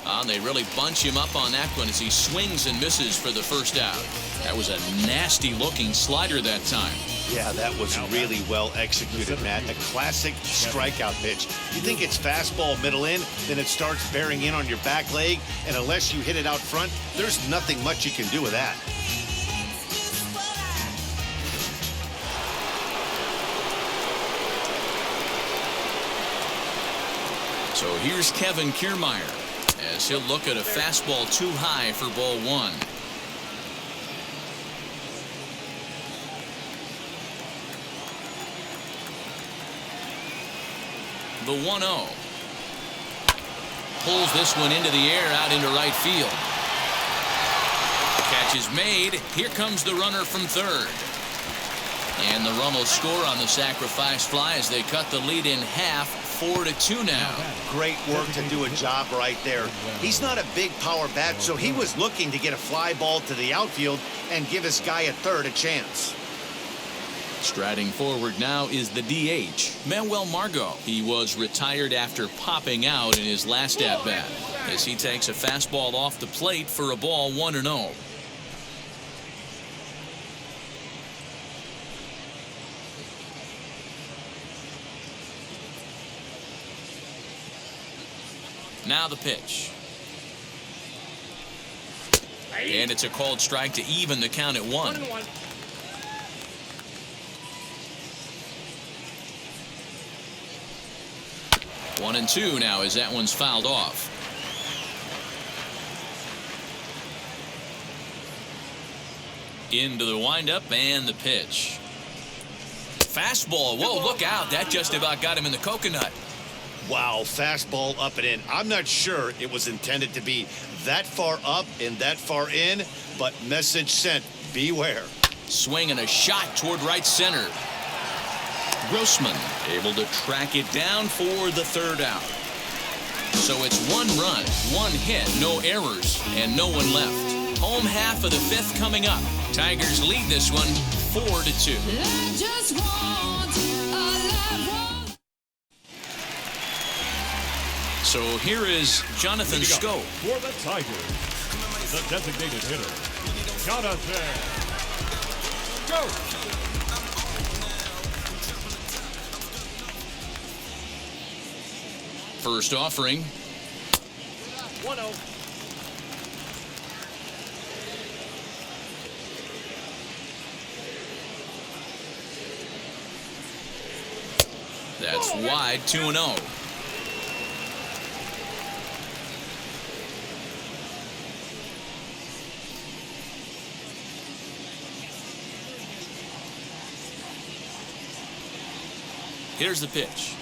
And they really bunch him up on that one as he swings and misses for the first out. That was a nasty looking slider that time. Yeah, that was really well executed, Matt. A classic strikeout pitch. You think it's fastball middle in, then it starts bearing in on your back leg, and unless you hit it out front, there's nothing much you can do with that. So here's Kevin Kiermaier as he'll look at a fastball too high for ball 1. The 1-0. Pulls this one into the air out into right field. Catch is made. Here comes the runner from third. And the run will score on the sacrifice fly as they cut the lead in half. 4-2 now. Great work to do a job right there. He's not a big power bat, so he was looking to get a fly ball to the outfield and give his guy at third a chance. Striding forward now is the DH, Manuel Margot. He was retired after popping out in his last at-bat as he takes a fastball off the plate for a ball 1-0. Now the pitch. And it's a called strike to even the count at 1. 1-1. One and two now as that one's fouled off. Into the windup and the pitch. Fastball. Whoa, look out. That just about got him in the coconut. Wow, fastball up and in. I'm not sure it was intended to be that far up and that far in, but message sent. Beware. Swing and a shot toward right center. Grossman able to track it down for the third out. So it's 1 run, 1 hit, no errors, and no one left. Home half of the 5th coming up. Tigers lead this one 4-2. So here is Jonathan Scope. For the Tigers, the designated hitter, Jonathan Scope. First offering. 1-0. That's wide, 2-0. Here's the pitch.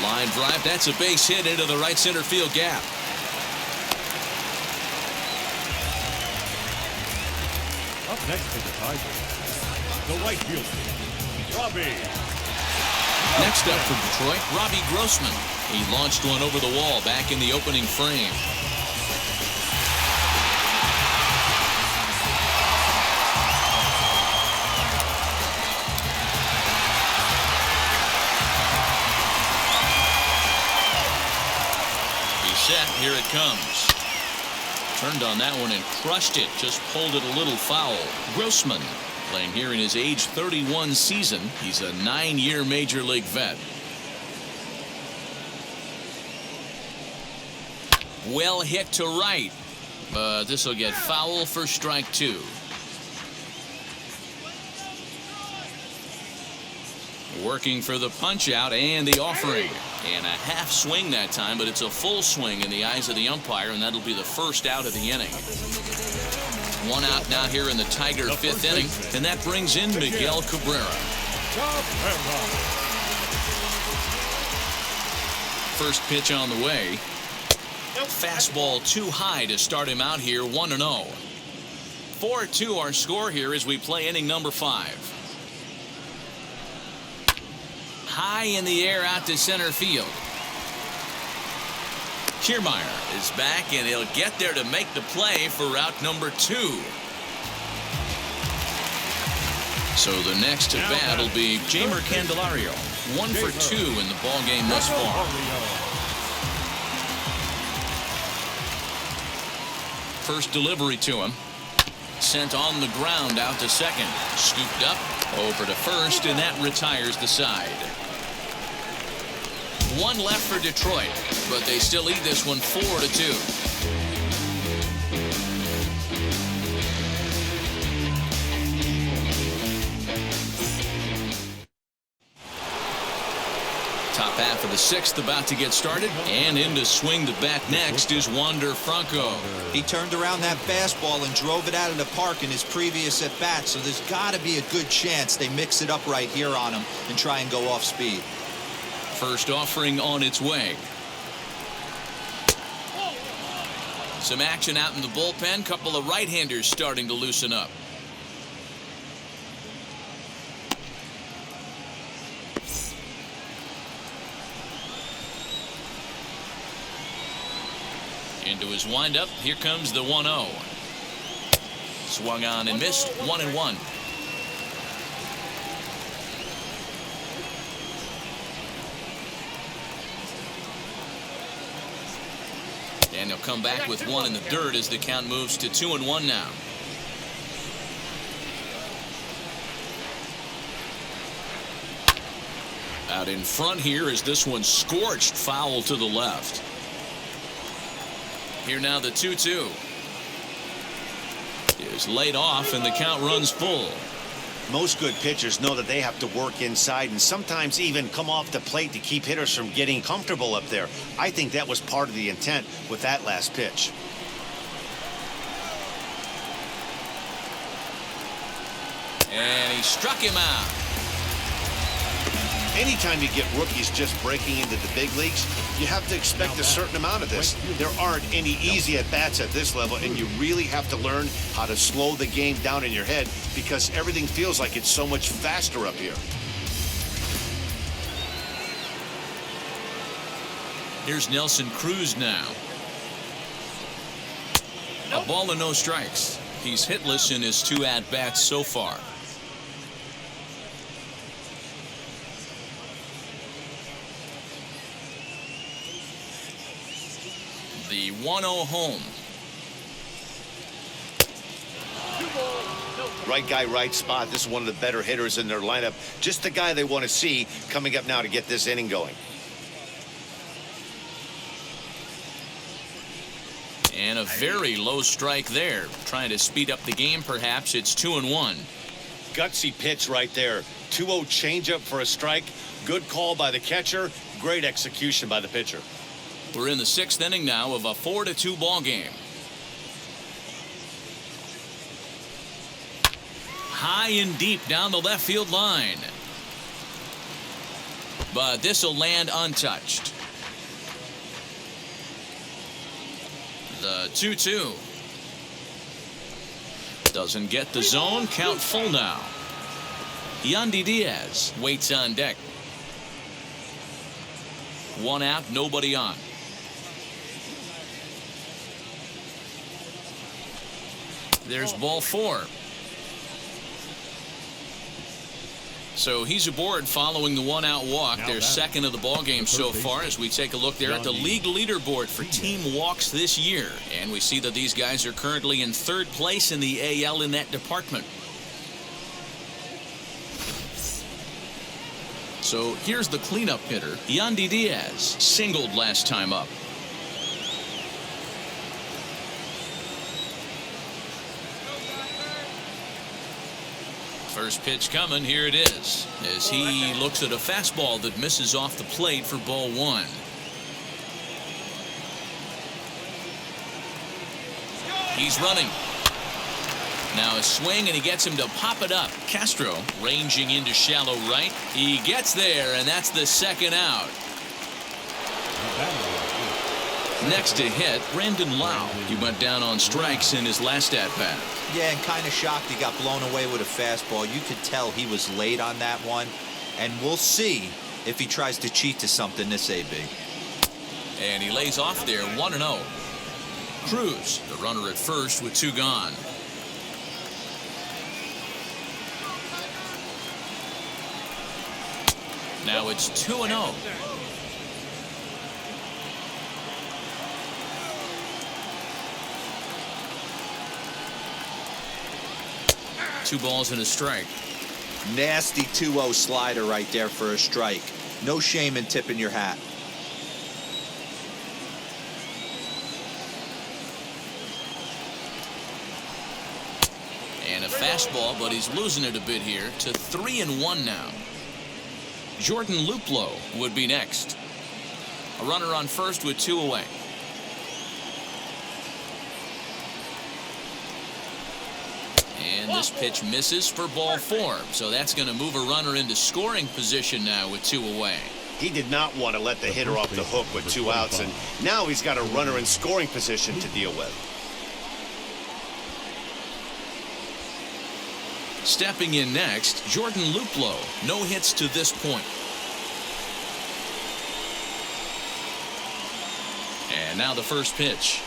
Line drive, that's a base hit into the right center field gap. Up next for the Tigers, the right fielder, Robbie. Next up for Detroit, Robbie Grossman. He launched one over the wall back in the opening frame. Set, here it comes. Turned on that one and crushed it. Just pulled it a little foul. Grossman playing here in his age 31 season. He's a 9-year major league vet. Well hit to right, but this will get foul for strike 2. Working for the punch out and the offering. And a half swing that time, but it's a full swing in the eyes of the umpire, and that'll be the first out of the inning. 1 out now here in the Tiger 5th inning, and that brings in Miguel Cabrera. First pitch on the way. Fastball too high to start him out here, 1-0. 4-2 our score here as we play inning number 5. High in the air out to center field. Kiermaier is back, and he'll get there to make the play for route number 2. So the next to bat will be Jeimer Candelario. 1 for 2 in the ball game thus far. First delivery to him. Sent on the ground out to second. Scooped up over to first, and that retires the side. 1 left for Detroit, but they still lead this one 4-2. Top half of the 6th about to get started, and in to swing the bat next is Wander Franco. He turned around that fastball and drove it out of the park in his previous at-bat, so there's got to be a good chance they mix it up right here on him and try and go off speed. First offering on its way. Some action out in the bullpen. Couple of right-handers starting to loosen up. Into his windup. Here comes the 1-0. Swung on and missed. 1-1. And he'll come back with 1 in the dirt as the count moves to 2-1 now. Out in front here is this one scorched foul to the left. Here now the 2-2. Is laid off and the count runs full. Most good pitchers know that they have to work inside and sometimes even come off the plate to keep hitters from getting comfortable up there. I think that was part of the intent with that last pitch. And he struck him out. Anytime you get rookies just breaking into the big leagues, you have to expect a certain amount of this. There aren't any easy at-bats at this level, and you really have to learn how to slow the game down in your head because everything feels like it's so much faster up here. Here's Nelson Cruz now. A ball and no strikes. He's hitless in his 2 at-bats so far. The 1-0 home. Right guy, right spot. This is one of the better hitters in their lineup. Just the guy they want to see coming up now to get this inning going. And a very low strike there. Trying to speed up the game, perhaps. It's 2-1. Gutsy pitch right there. 2-0 changeup for a strike. Good call by the catcher. Great execution by the pitcher. We're in the 6th inning now of a 4-2 ball game. High and deep down the left field line. But this will land untouched. The 2-2. Doesn't get the zone. Count full now. Yandy Diaz waits on deck. 1 out, nobody on. There's ball 4. So he's aboard following the 1-out walk. Their second of the ball game so far as we take a look there at the league leaderboard for team walks this year. And we see that these guys are currently in 3rd place in the AL in that department. So here's the cleanup hitter, Yandy Diaz, singled last time up. First pitch coming, here it is, as he looks at a fastball that misses off the plate for ball 1. He's running. Now a swing, and he gets him to pop it up. Castro ranging into shallow right. He gets there, and that's the 2nd out. Next to hit, Brandon Lau. He went down on strikes in his last at-bat. Yeah, and kind of shocked he got blown away with a fastball. You could tell he was late on that one. And we'll see if he tries to cheat to something this AB. And he lays off there, 1-0. Cruz, the runner at first with 2 gone. Now it's 2-0. Two balls and a strike. Nasty 2-0 slider right there for a strike. No shame in tipping your hat. And a fastball, but he's losing it a bit here to 3-1 now. Jordan Luplow would be next. A runner on first with 2 away. And this pitch misses for ball 4. So that's going to move a runner into scoring position now with 2 away. He did not want to let the hitter off the hook with 2 outs, and now he's got a runner in scoring position to deal with. Stepping in next, Jordan Luplow. No hits to this point. And now the first pitch.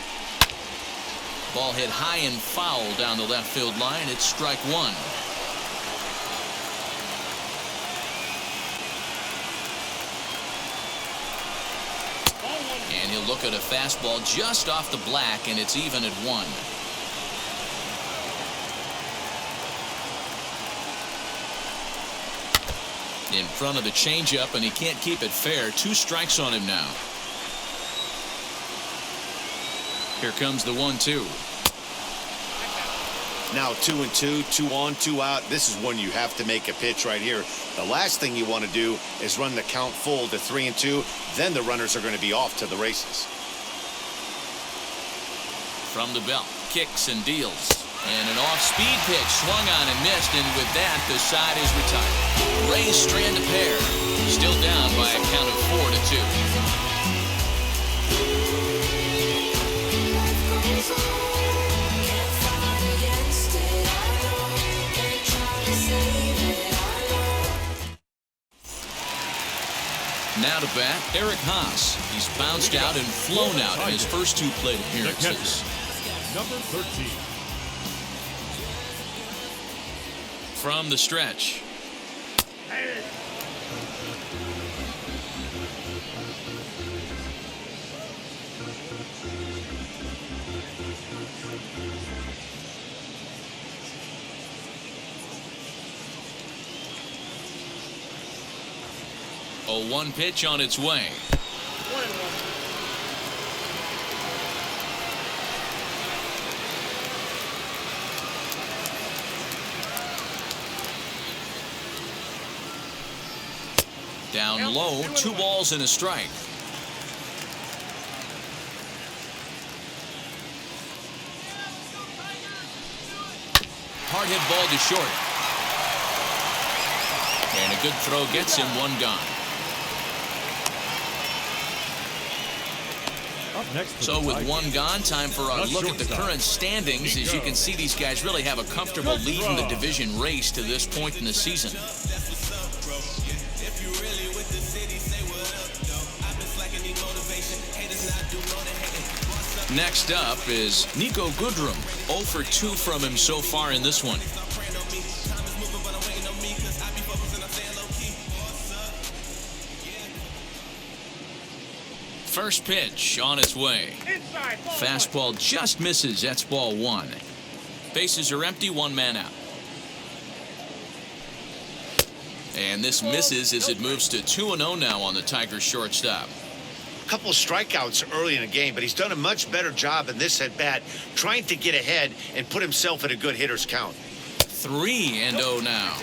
Ball hit high and foul down the left field line. It's strike 1. And he'll look at a fastball just off the black, and it's even at 1. In front of the changeup, and he can't keep it fair. 2 strikes on him now. Here comes the 1-2. Now 2-2, 2 on, 2 out. This is when you have to make a pitch right here. The last thing you want to do is run the count full to 3-2. Then the runners are going to be off to the races. From the belt, kicks and deals. And an off-speed pitch swung on and missed, and with that, the side is retired. Rays strand a pair. Still down by a count of 4-2. Now to bat, Eric Haas. He's bounced out and flown out in his first 2 plate appearances. Number 13. From the stretch. A 1 pitch on its way. 1-1. Down low, 2 balls and a strike. Hard hit ball to short. And a good throw gets him 1 gone. So with 1 gone, time for a look at the current standings. As you can see, these guys really have a comfortable lead in the division race to this point in the season. Next up is Nico Goodrum. 0 for 2 from him so far in this one. First pitch on its way. Fastball just misses. That's ball 1. Bases are empty, 1 man out. And this misses as it moves to 2-0 now on the Tigers shortstop. A couple of strikeouts early in the game, but he's done a much better job in this at bat, trying to get ahead and put himself in a good hitter's count. 3-0 now.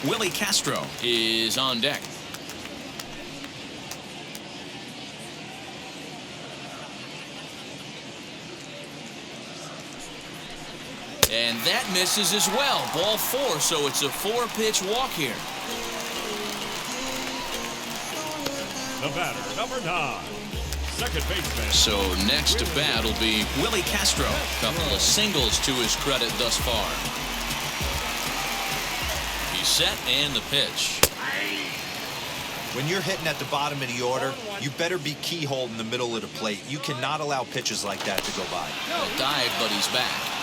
Willie Castro is on deck. And that misses as well. Ball 4, so it's a 4-pitch walk here. The batter, number 9, second baseman. So next to bat will be Willie Castro. Couple of singles to his credit thus far. He's set and the pitch. When you're hitting at the bottom of the order, you better be keyhole in the middle of the plate. You cannot allow pitches like that to go by. A dive, but he's back.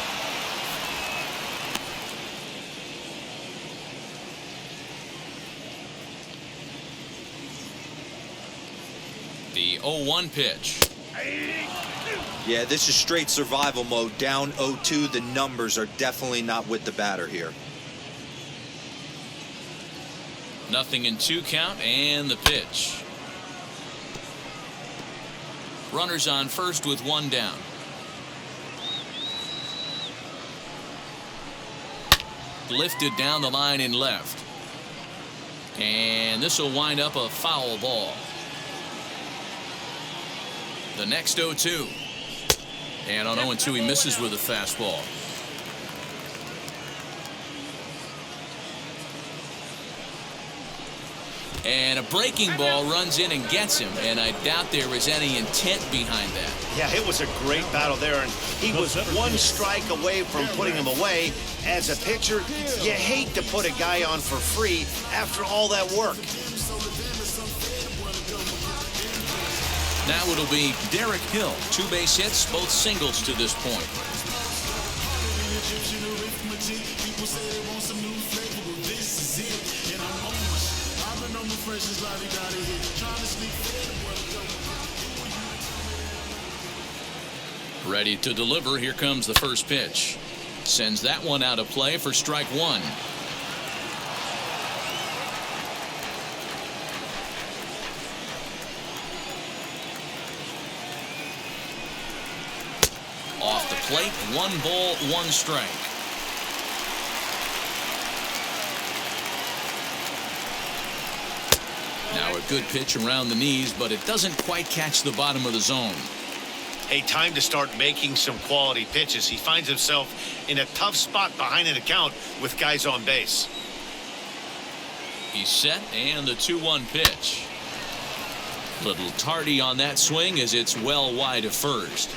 The 0-1 pitch. Yeah, this is straight survival mode. Down 0-2. The numbers are definitely not with the batter here. Nothing in 2 count and the pitch. Runners on first with 1 down. Lifted down the line in left. And this will wind up a foul ball. The next 0-2. And on 0-2 he misses with a fastball. And a breaking ball runs in and gets him, and I doubt there was any intent behind that. Yeah, it was a great battle there, and he was 1 strike away from putting him away. As a pitcher, you hate to put a guy on for free after all that work. Now it'll be Derek Hill. 2 base hits, both singles to this point. Ready to deliver. Here comes the first pitch. Sends that one out of play for strike 1. Off the plate, 1 ball, 1 strike. Now a good pitch around the knees, but it doesn't quite catch the bottom of the zone. Hey, time to start making some quality pitches. He finds himself in a tough spot behind an account with guys on base. He's set, and the 2-1 pitch. Little tardy on that swing as it's well wide of first.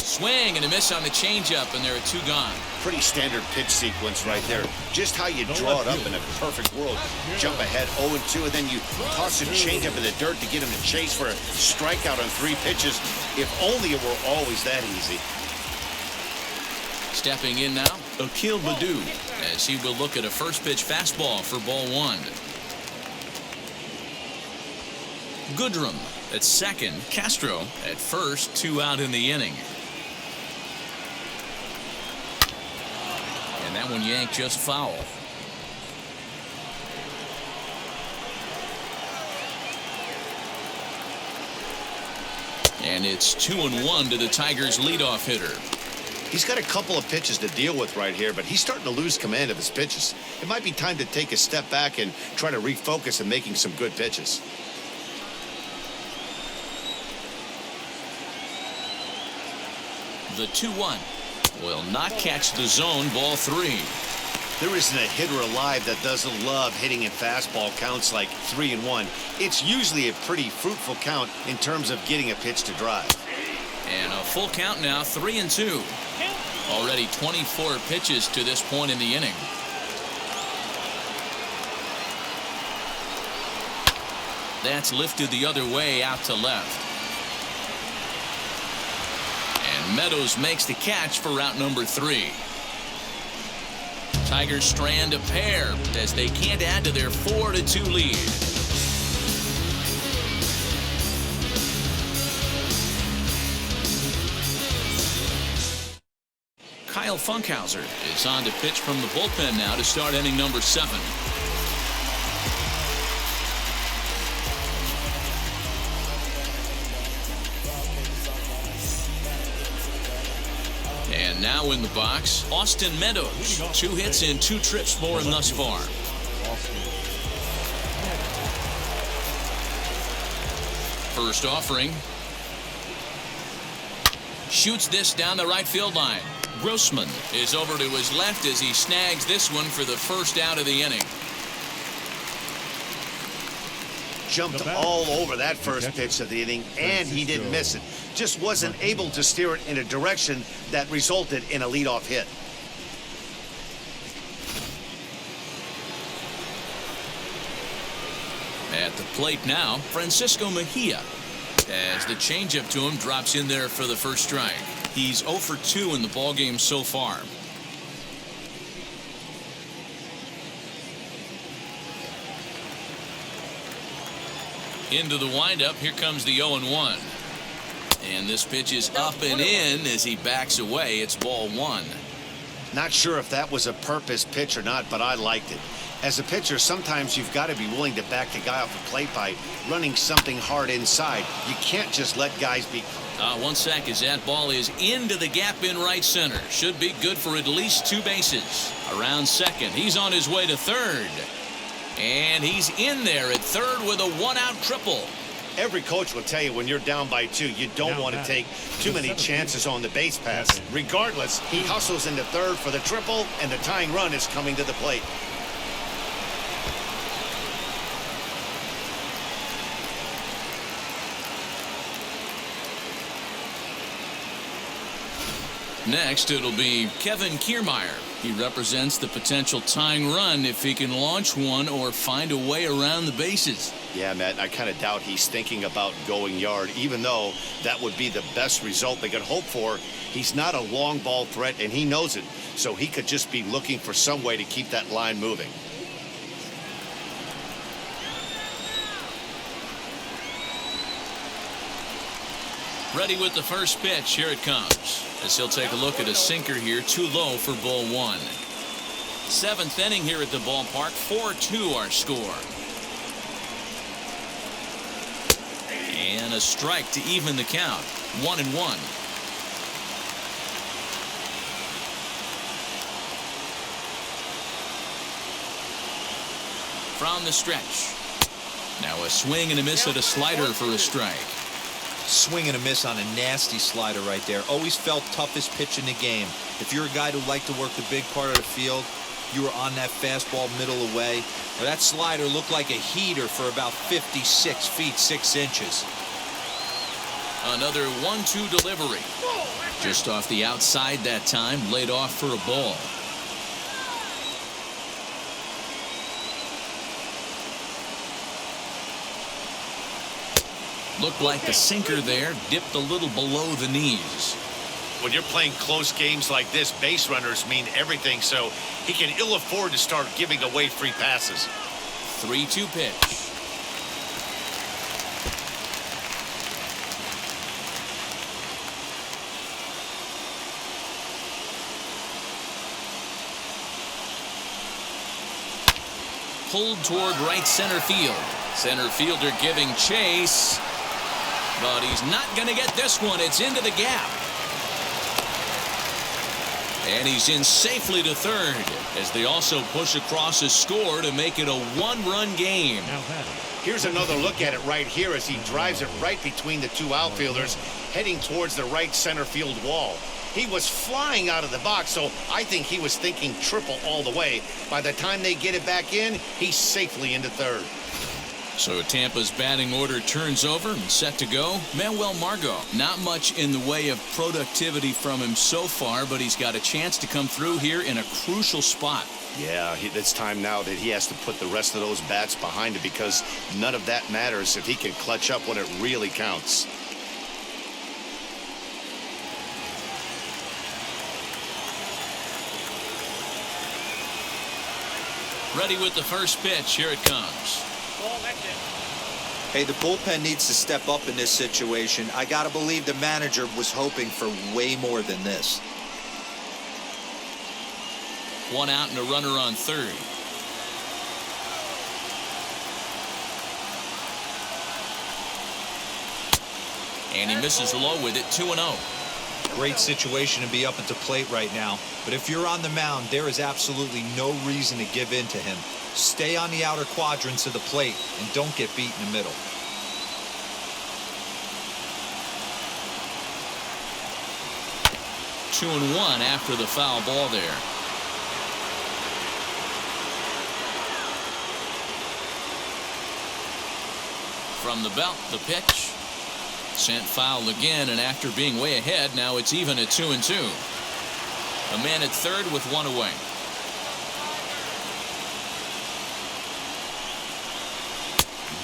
Swing and a miss on the changeup, and there are 2 gone. Pretty standard pitch sequence right there. Just how you draw it up in a perfect world. Jump ahead 0-2, and then you toss a changeup in the dirt to get him to chase for a strikeout on 3 pitches. If only it were always that easy. Stepping in now, Akil Baddoo, as he will look at a first pitch fastball for ball 1. Goodrum at second, Castro at first, 2 out in the inning. And that one yanked just foul. And it's 2-1 to the Tigers' leadoff hitter. He's got a couple of pitches to deal with right here, but he's starting to lose command of his pitches. It might be time to take a step back and try to refocus on making some good pitches. The 2-1 will not catch the zone, ball 3. There isn't a hitter alive that doesn't love hitting in fastball counts like 3-1. It's usually a pretty fruitful count in terms of getting a pitch to drive. And a full count now, 3-2. Already 24 pitches to this point in the inning. That's lifted the other way out to left. And Meadows makes the catch for route number 3. Tigers strand a pair as they can't add to their 4-2 lead. Kyle Funkhauser is on to pitch from the bullpen now to start inning number 7. And now in the box, Austin Meadows. 2 hits and 2 trips for him thus far. First offering. Shoots this down the right field line. Grossman is over to his left as he snags this one for the first out of the inning. Jumped all over that first pitch of the inning, and he didn't miss it. Just wasn't able to steer it in a direction that resulted in a leadoff hit. At the plate now, Francisco Mejia, as the changeup to him drops in there for the first strike. He's 0 for 2 in the ballgame so far. Into the windup, here comes the 0-1. And this pitch is up and in as he backs away. It's ball 1. Not sure if that was a purpose pitch or not, but I liked it. As a pitcher, sometimes you've got to be willing to back the guy off the plate by running something hard inside. You can't just let guys be... 1 sec as that ball is into the gap in right center. Should be good for at least 2 bases. Around second. He's on his way to third. And he's in there at third with a 1-out triple. Every coach will tell you when you're down by 2, you don't want to take too many chances on the base pass. Regardless, he hustles into third for the triple, and the tying run is coming to the plate. Next, it'll be Kevin Kiermaier. He represents the potential tying run if he can launch one or find a way around the bases. Yeah, Matt, I kind of doubt he's thinking about going yard, even though that would be the best result they could hope for. He's not a long ball threat, and he knows it, so he could just be looking for some way to keep that line moving. Ready with the first pitch. Here it comes. As he'll take a look at a sinker here, too low for ball 1. 7th inning here at the ballpark. 4-2 our score. And a strike to even the count. 1-1. From the stretch. Now a swing and a miss at a slider for a strike. Swing and a miss on a nasty slider right there. Always felt toughest pitch in the game. If you're a guy who liked to work the big part of the field, you were on that fastball middle away. Now that slider looked like a heater for about 56 feet 6 inches. Another 1-2 delivery. Just off the outside that time, laid off for a ball. Looked like the sinker there dipped a little below the knees. When you're playing close games like this, base runners mean everything, so he can ill afford to start giving away free passes. 3-2 pitch. Pulled toward right center field. Center fielder giving chase. But he's not going to get this one. It's into the gap. And he's in safely to third as they also push across a score to make it a one-run game. Here's another look at it right here as he drives it right between the two outfielders, heading towards the right center field wall. He was flying out of the box, so I think he was thinking triple all the way. By the time they get it back in, he's safely into third. So Tampa's batting order turns over and set to go. Manuel Margot, not much in the way of productivity from him so far, but he's got a chance to come through here in a crucial spot. Yeah, it's time now that he has to put the rest of those bats behind it because none of that matters if he can clutch up when it really counts. Ready with the first pitch. Here it comes. Hey, the bullpen needs to step up in this situation. I got to believe the manager was hoping for way more than this. One out and a runner on third. And he misses low with it. 2-0. Great situation to be up at the plate right now. But if you're on the mound, there is absolutely no reason to give in to him. Stay on the outer quadrants of the plate and don't get beat in the middle. Two and one after the foul ball there. From the belt, the pitch. Sent foul again, and after being way ahead, now it's even at 2-2. A man at third with one away.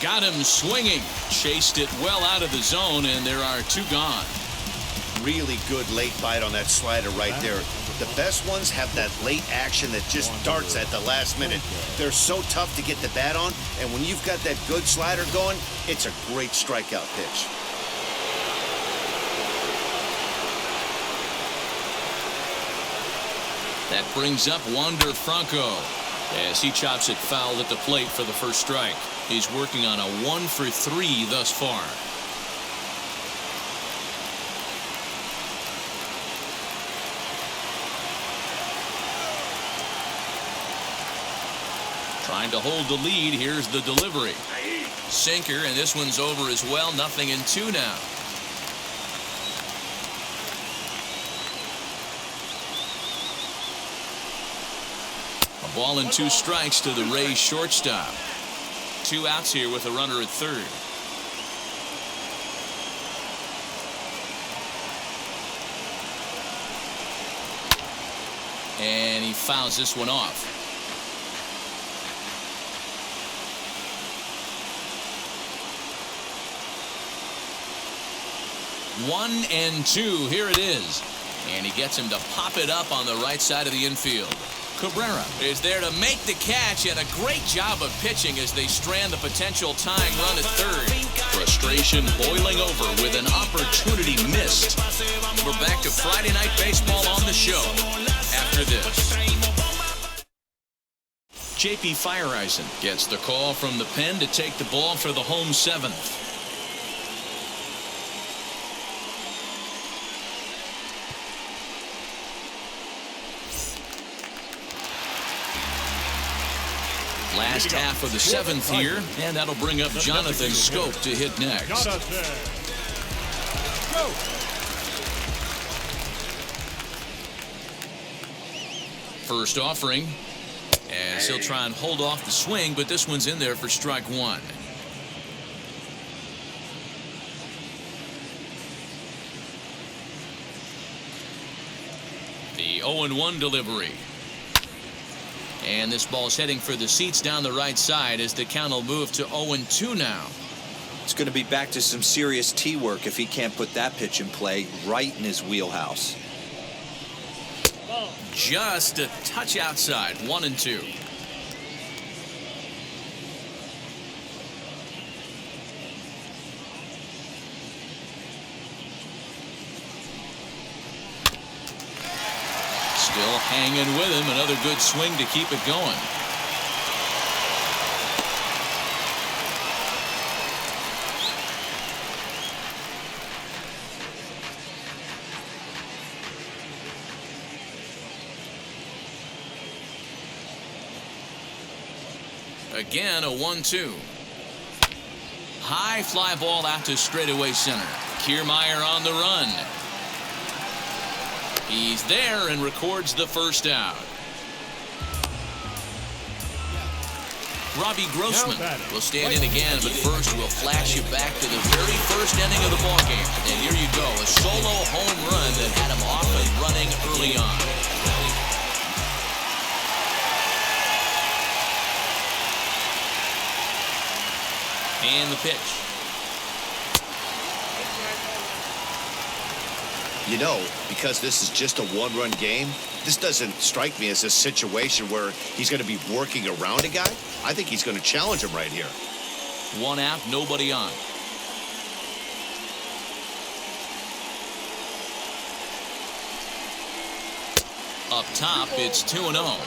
Got him swinging. Chased it well out of the zone, and there are two gone. Really good late bite on that slider right there. The best ones have that late action that just darts at the last minute. They're so tough to get the bat on, and when you've got that good slider going, it's a great strikeout pitch. That brings up Wander Franco as he chops it foul at the plate for the first strike. He's working on a 1-for-3 thus far. Trying to hold the lead. Here's the delivery. Sinker, and this one's over as well. 0-2 now. A ball and 2 strikes to the Rays shortstop. 2 outs here with a runner at third. And he fouls this one off. One and 2. Here it is. And he gets him to pop it up on the right side of the infield. Cabrera is there to make the catch, and a great job of pitching as they strand the potential tying run at third. Frustration boiling over with an opportunity missed. We're back to Friday Night Baseball on the show after this. J.P. Fireisen gets the call from the pen to take the ball for the home 7th. Last half of the seventh here, and that'll bring up Jonathan Scope to hit next. Jonathan. Go. First offering, as he'll try and hold off the swing, but this one's in there for strike one. The 0-1 delivery. And this ball's heading for the seats down the right side as the count will move to 0-2 now. It's going to be back to some serious tee work if he can't put that pitch in play right in his wheelhouse. Just a touch outside, 1-2. Still hanging with him. Another good swing to keep it going. Again, a 1-2. High fly ball out to straightaway center. Kiermaier on the run. He's there and records the first out. Robbie Grossman will stand in again, but first we'll flash you back to the very first inning of the ballgame. And here you go, a solo home run that had him off and running early on. And the pitch. You know, because this is just a one-run game, this doesn't strike me as a situation where he's going to be working around a guy. I think he's going to challenge him right here. One out, nobody on. Up top, it's 2-0.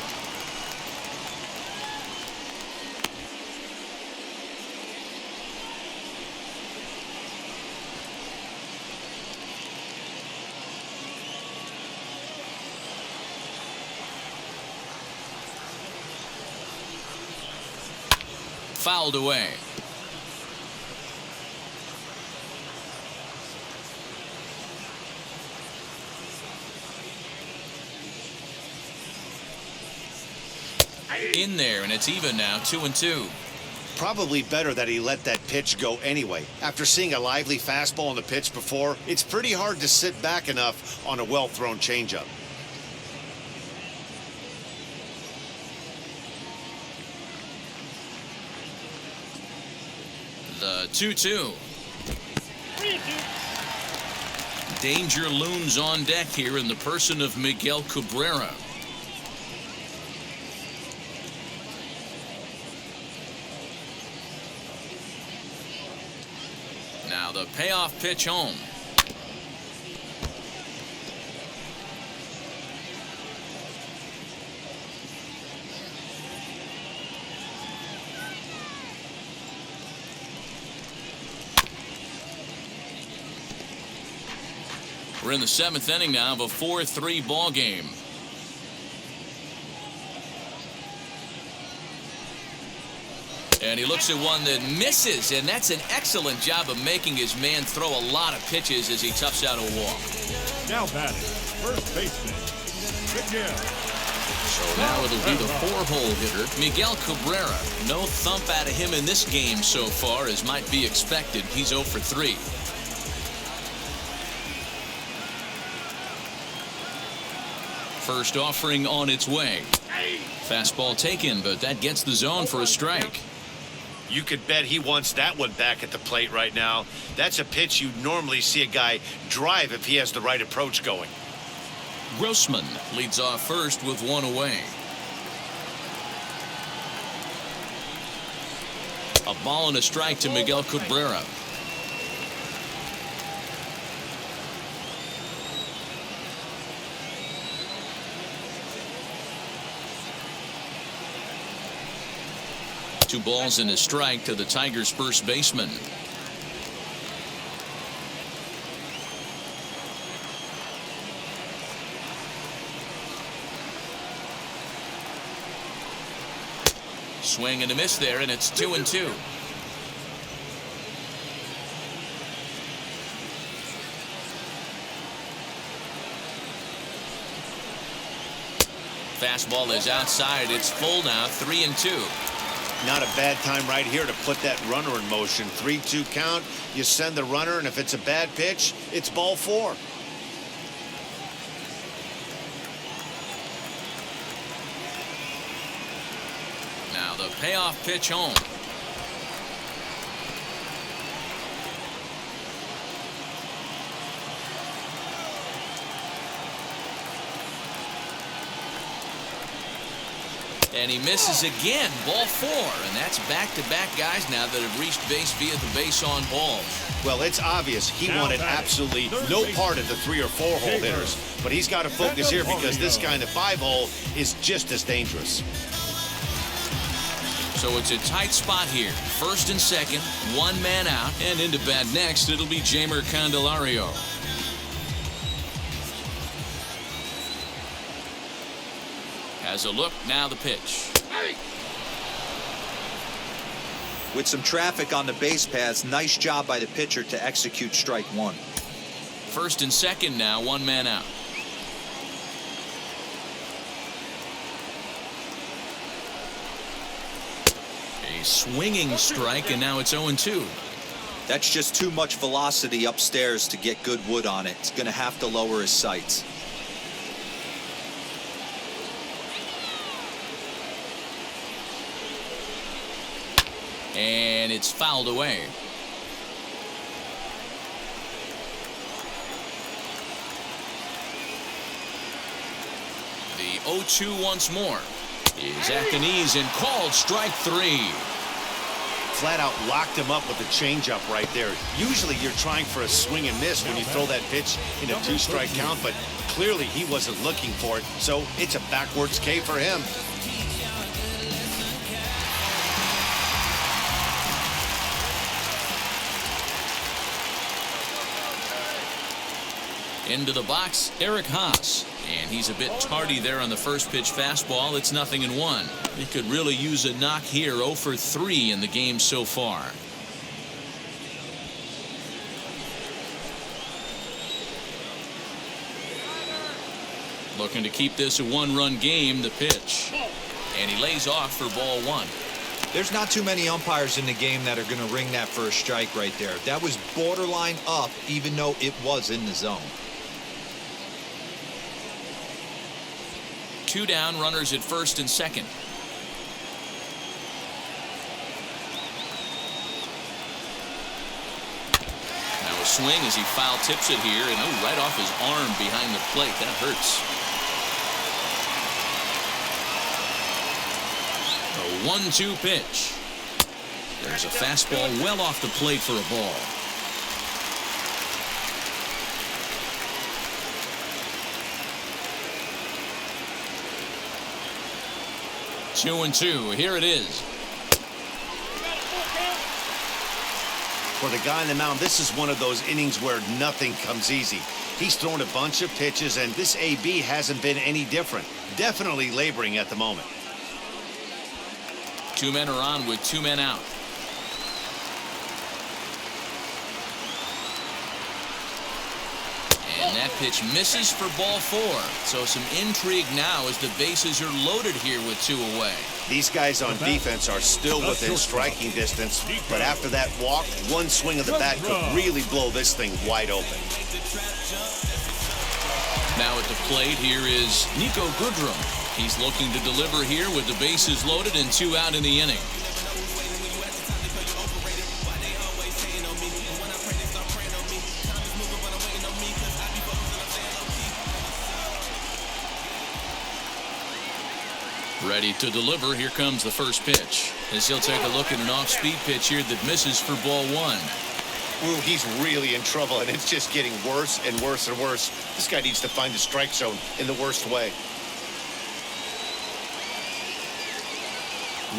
Fouled away. In there, and it's even now, 2-2. Probably better that he let that pitch go anyway. After seeing a lively fastball on the pitch before, it's pretty hard to sit back enough on a well-thrown changeup. The 2-2. Danger looms on deck here in the person of Miguel Cabrera. Now the payoff pitch home. We're in the seventh inning now of a 4-3 ball game. And he looks at one that misses, and that's an excellent job of making his man throw a lot of pitches as he toughs out a walk. Now batting, first baseman, Miguel. So now it'll be the four-hole hitter, Miguel Cabrera. No thump out of him in this game so far, as might be expected. He's 0 for 3. First offering on its way. Fastball taken, but that gets the zone for a strike. You could bet he wants that one back at the plate right now. That's a pitch you normally see a guy drive if he has the right approach going. Grossman leads off first with one away. A ball and a strike to Miguel Cabrera. Two balls and a strike to the Tigers' first baseman. Swing and a miss there, and it's 2-2. Fastball is outside. It's full now, 3-2. Not a bad time right here to put that runner in motion. 3-2 count. You send the runner, and if it's a bad pitch, it's ball 4. Now the payoff pitch home. And he misses again, ball 4, and that's back-to-back guys now that have reached base via the base on balls. Well, it's obvious he wanted absolutely no part of the 3 or 4 hole hitters, but he's got to focus here because this guy in the 5 hole is just as dangerous. So it's a tight spot here. First and second, 1 man out, and into bat next, it'll be Jeimer Candelario. Has a look, now the pitch. With some traffic on the base paths, nice job by the pitcher to execute strike 1. First and second now, 1 man out. A swinging strike, and now it's 0-2. That's just too much velocity upstairs to get good wood on it. It's going to have to lower his sights. And it's fouled away. The 0-2 once more is at the knees and called strike 3. Flat out locked him up with the changeup right there. Usually you're trying for a swing and miss when you throw that pitch in a 2-strike count, but clearly he wasn't looking for it, so it's a backwards K for him. Into the box, Eric Haas. And he's a bit tardy there on the first pitch fastball. It's 0-1. He could really use a knock here. 0 for 3 in the game so far. Looking to keep this a 1-run game. The pitch. And he lays off for ball 1. There's not too many umpires in the game that are going to ring that first strike right there. That was borderline up, even though it was in the zone. 2 down, runners at first and second. Now a swing as he foul tips it here, and right off his arm behind the plate. That hurts. A 1-2 pitch. There's a fastball well off the plate for a ball. Two and 2. Here it is. For the guy on the mound, this is one of those innings where nothing comes easy. He's thrown a bunch of pitches, and this AB hasn't been any different. Definitely laboring at the moment. 2 men are on with 2 men out. And that pitch misses for ball 4. So some intrigue now as the bases are loaded here with 2 away. These guys on defense are still within striking distance, but after that walk, one swing of the bat could really blow this thing wide open. Now at the plate here is Nico Goodrum. He's looking to deliver here with the bases loaded and 2 out in the inning. Ready to deliver. Here comes the first pitch. As he'll take a look at an off-speed pitch here that misses for ball 1. Ooh, he's really in trouble, and it's just getting worse and worse and worse. This guy needs to find the strike zone in the worst way.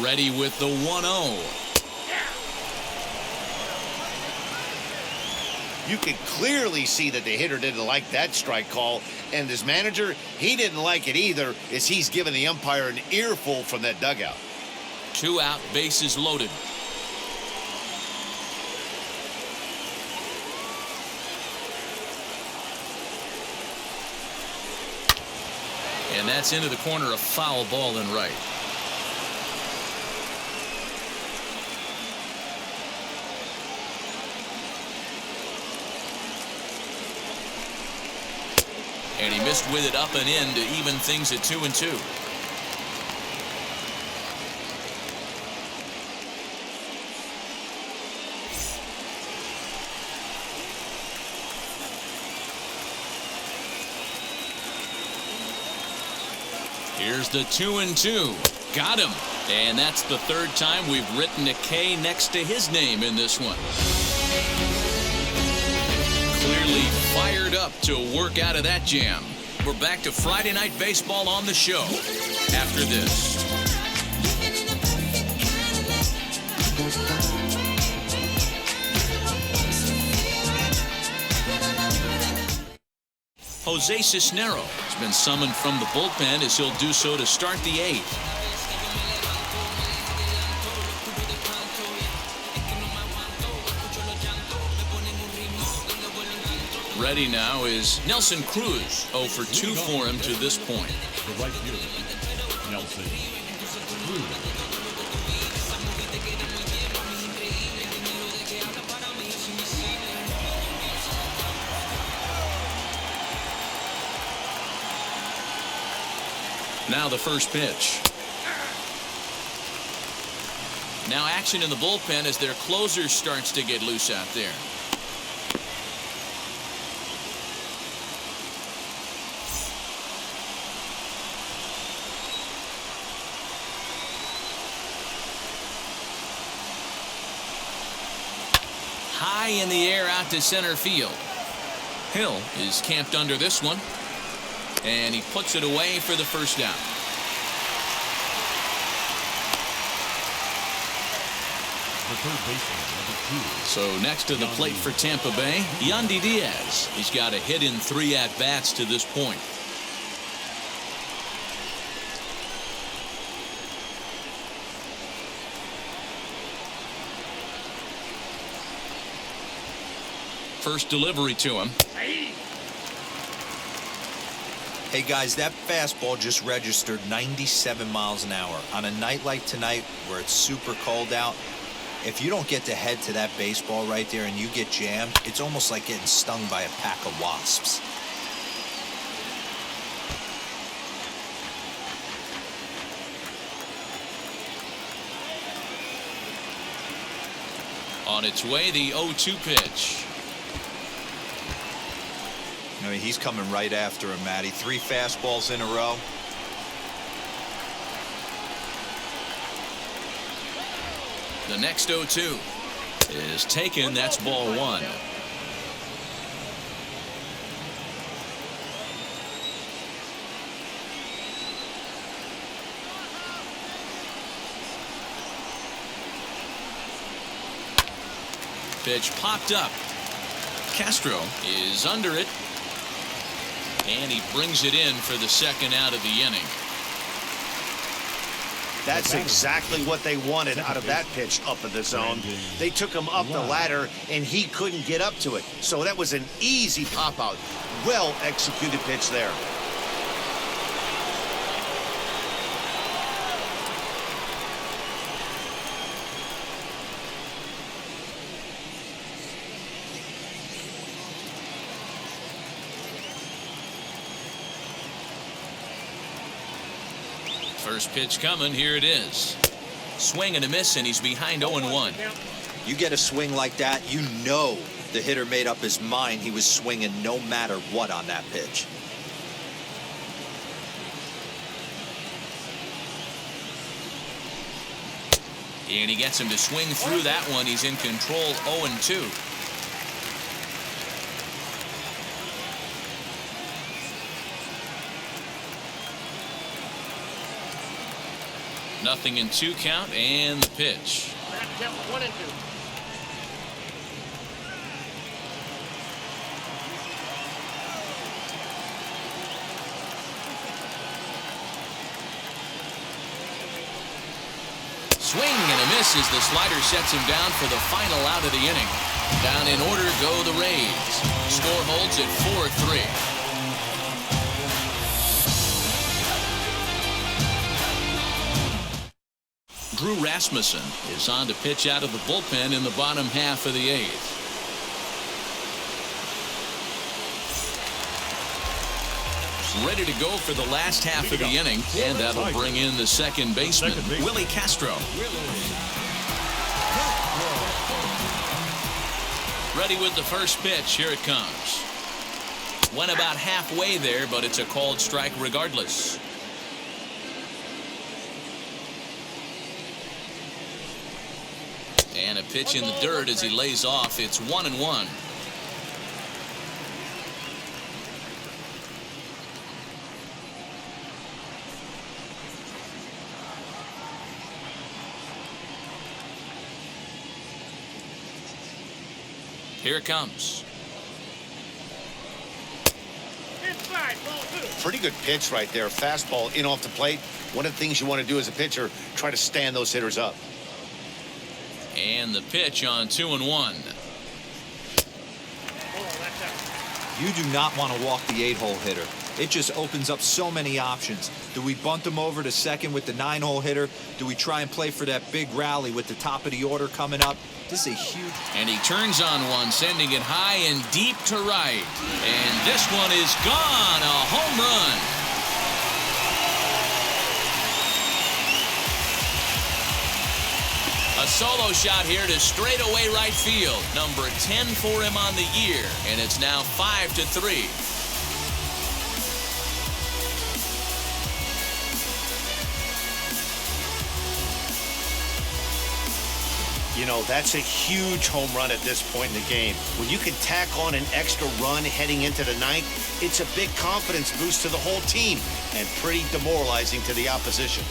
Ready with the 1-0. You could clearly see that the hitter didn't like that strike call, and his manager, he didn't like it either, as he's given the umpire an earful from that dugout. 2 out, bases loaded. And that's into the corner, a foul ball and right. And he missed with it up and in to even things at 2-2. Here's the 2-2. Got him. And that's the 3rd time we've written a K next to his name in this one. Clearly fired up to work out of that jam. We're back to Friday Night Baseball on the show after this. Jose Cisnero has been summoned from the bullpen as he'll do so to start the 8th. Ready now is Nelson Cruz. 0 for 2 for him to this point. The right fielder, Nelson Cruz. Now the first pitch. Now action in the bullpen as their closer starts to get loose out there. High in the air out to center field. Hill is camped under this one. And he puts it away for the first down. The third baseman, number 2. So next to the plate for Tampa Bay, Yandy Diaz. He's got a hit in 3 at-bats to this point. First delivery to him. Hey guys, that fastball just registered 97 miles an hour. On a night like tonight where it's super cold out, if you don't get to head to that baseball right there and you get jammed, it's almost like getting stung by a pack of wasps. On its way, the 0-2 pitch. I mean, he's coming right after him, Matty. 3 fastballs in a row. The next 0-2 is taken. That's ball 1. Pitch popped up. Castro is under it. And he brings it in for the 2nd out of the inning. That's exactly what they wanted out of that pitch up in the zone. They took him up the ladder, and he couldn't get up to it. So that was an easy pop-out. Well-executed pitch there. First pitch coming. Here it is. Swing and a miss, and he's behind 0-1. You get a swing like that, you know the hitter made up his mind he was swinging no matter what on that pitch. And he gets him to swing through that one. He's in control. 0-2. Nothing in 2 count, and the pitch. 1-2. swing and a miss as the slider sets him down for the final out of the inning. Down in order go the Rays. Score holds at 4-3. Drew Rasmussen is on to pitch out of the bullpen in the bottom half of the eighth. Ready to go for the last half of the inning, and that'll bring in the second baseman, Willie Castro. Ready with the first pitch. Here it comes. Went about halfway there, but it's a called strike regardless. And a pitch in the dirt as he lays off. It's 1-1. Here it comes. Pretty good pitch right there. Fastball in off the plate. One of the things you want to do as a pitcher, try to stand those hitters up. And the pitch on 2-1. You do not want to walk the 8-hole hitter. It just opens up so many options. Do we bunt him over to second with the 9-hole hitter? Do we try and play for that big rally with the top of the order coming up? This is a huge... And he turns on one, sending it high and deep to right. And this one is gone. A home run. A solo shot here to straightaway right field. Number 10 for him on the year. And it's now 5-3. You know, that's a huge home run at this point in the game. When you can tack on an extra run heading into the ninth, it's a big confidence boost to the whole team and pretty demoralizing to the opposition.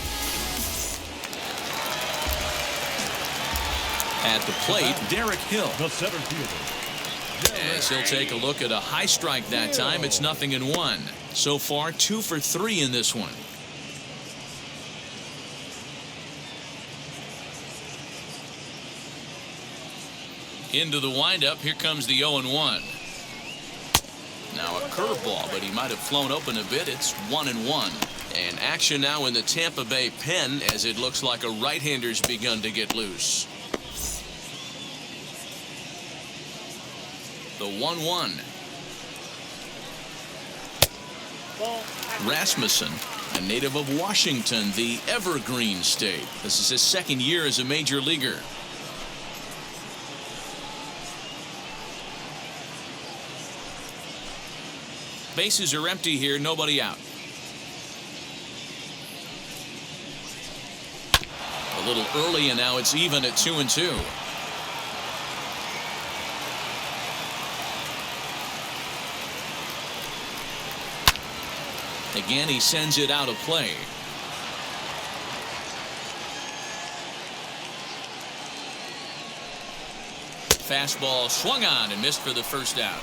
At the plate, Derek Hill. The center fielder. As he'll take a look at a high strike that time. It's 0-1. So far, 2 for 3 in this one. Into the windup. Here comes the 0-1. Now a curveball, but he might have flown open a bit. It's 1-1. And action now in the Tampa Bay pen as it looks like a right-hander's begun to get loose. The 1-1. Rasmussen, a native of Washington, the Evergreen State. This is his second year as a major leaguer. Bases are empty here, nobody out. A little early, and now it's even at 2-2. Again, he sends it out of play. Fastball swung on and missed for the first out.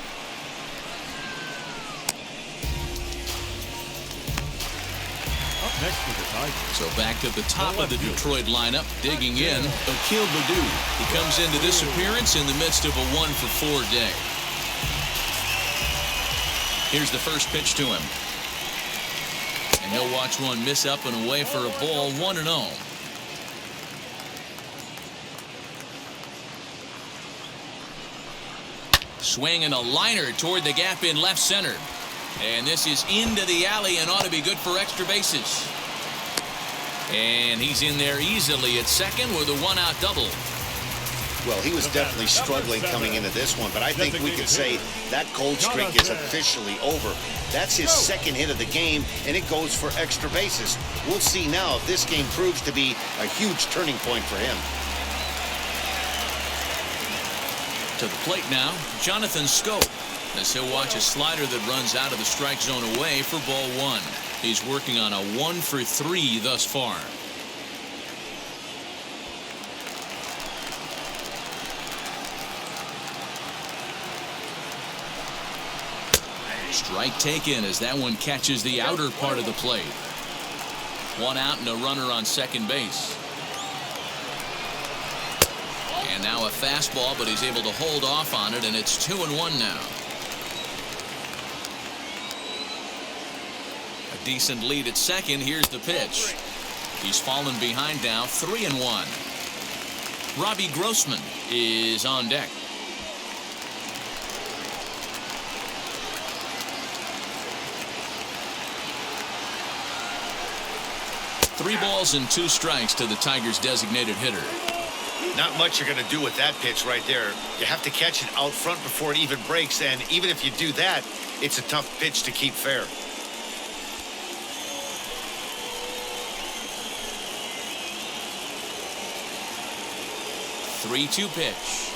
Up next for the Tigers. So back to the top of the Detroit lineup, digging in, Akil Baddoo. He comes into this appearance in the midst of a 1-for-4 day. Here's the first pitch to him. And he'll watch one miss up and away for a ball, 1-0. Swing and a liner toward the gap in left center. And this is into the alley and ought to be good for extra bases. And he's in there easily at second with a one-out double. Well, he was definitely struggling coming into this one, but I think we could say that cold streak is officially over. That's his second hit of the game, and it goes for extra bases. We'll see now if this game proves to be a huge turning point for him. To the plate now, Jonathan Scope, as he'll watch a slider that runs out of the strike zone away for ball one. He's working on a 1-for-3 thus far. Strike taken as that one catches the outer part of the plate. One out and a runner on second base. And now a fastball, but he's able to hold off on it, and it's 2-1 now. A decent lead at second. Here's the pitch. He's fallen behind now, 3-1. Robbie Grossman is on deck. Three balls and 2 strikes to the Tigers' designated hitter. Not much you're going to do with that pitch right there. You have to catch it out front before it even breaks, and even if you do that, it's a tough pitch to keep fair. Three-two pitch.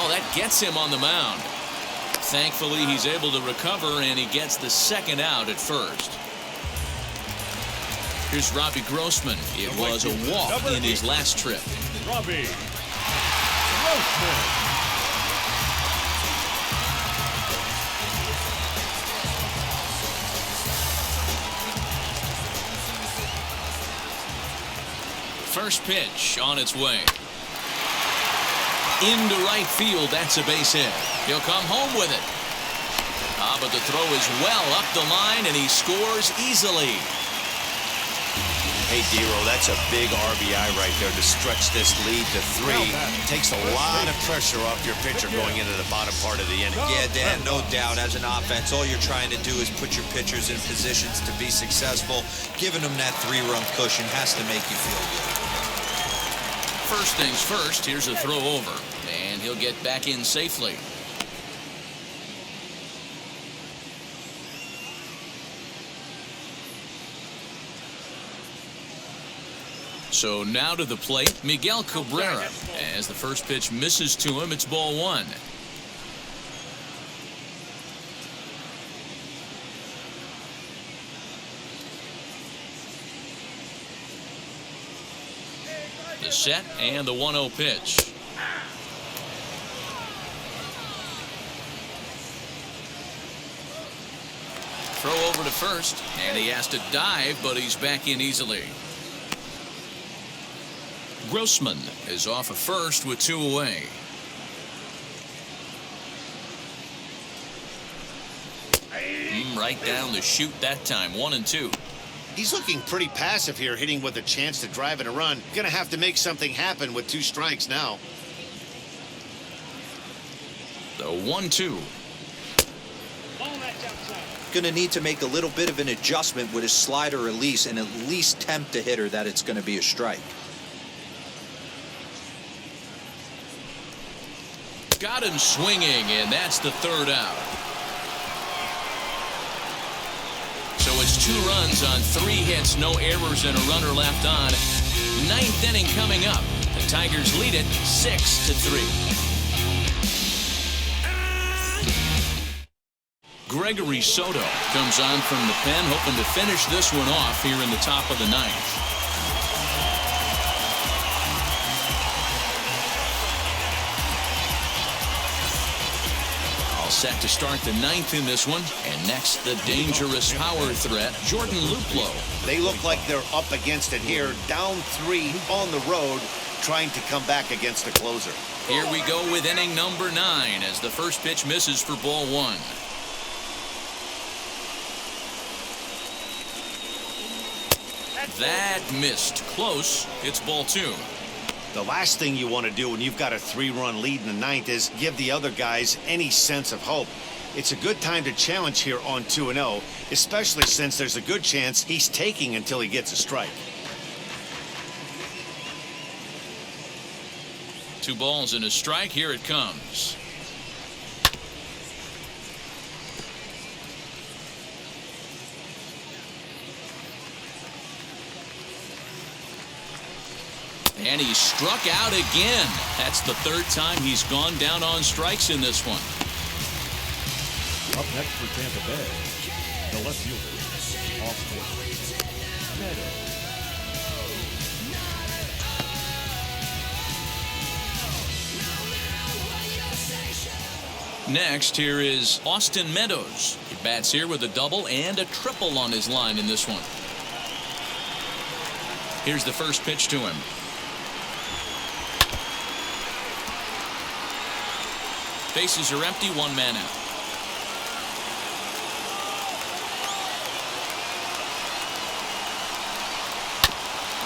That gets him on the mound. Thankfully, he's able to recover, and he gets the second out at first. Here's Robbie Grossman. It was a walk in his last trip. Robbie Grossman. First pitch on its way. Into right field, that's a base hit. He'll come home with it. But the throw is well up the line, and he scores easily. Hey, Dero, that's a big RBI right there to stretch this lead to 3. Takes a lot of pressure off your pitcher going into the bottom part of the inning. Yeah, Dan, no doubt. As an offense, all you're trying to do is put your pitchers in positions to be successful. Giving them that 3-run cushion has to make you feel good. First things first, here's a throw over, and he'll get back in safely. So now to the plate, Miguel Cabrera. As the first pitch misses to him, it's ball 1. The set and the 1-0 pitch. Throw over to first, and he has to dive, but he's back in easily. Grossman is off of first with 2 away. Right down the chute that time, 1-2. He's looking pretty passive here, hitting with a chance to drive in a run. Gonna have to make something happen with 2 strikes now. The 1-2. Going to need to make a little bit of an adjustment with his slider release and at least tempt the hitter that it's going to be a strike. Got him swinging, and that's the 3rd out. So it's 2 runs on 3 hits, no errors, and a runner left on. 9th inning coming up. The Tigers lead it 6-3. Gregory Soto comes on from the pen, hoping to finish this one off here in the top of the 9th. All set to start the 9th in this one. And next, the dangerous power threat, Jordan Luplow. They look like they're up against it here. Down 3 on the road, trying to come back against the closer. Here we go with inning number 9 as the first pitch misses for ball 1. That missed. Close. It's ball 2. The last thing you want to do when you've got a 3-run lead in the 9th is give the other guys any sense of hope. It's a good time to challenge here on 2-0, especially since there's a good chance he's taking until he gets a strike. 2 balls and a strike. Here it comes. And he struck out again. That's the 3rd time he's gone down on strikes in this one. Up next for Tampa Bay, the left fielder, Austin Meadows. next, here is Austin Meadows. He bats here with a double and a triple on his line in this one. Here's the first pitch to him. Bases are empty, one man out.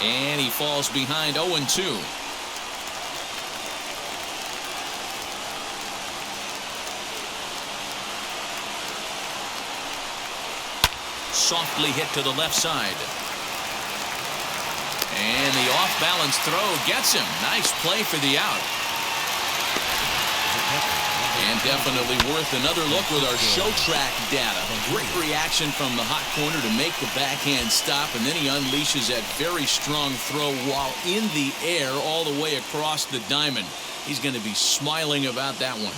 And he falls behind 0-2. Softly hit to the left side. And the off-balance throw gets him. Nice play for the out. And definitely worth another look with our show track data. Great reaction from the hot corner to make the backhand stop, and then he unleashes that very strong throw while in the air all the way across the diamond. He's going to be smiling about that one.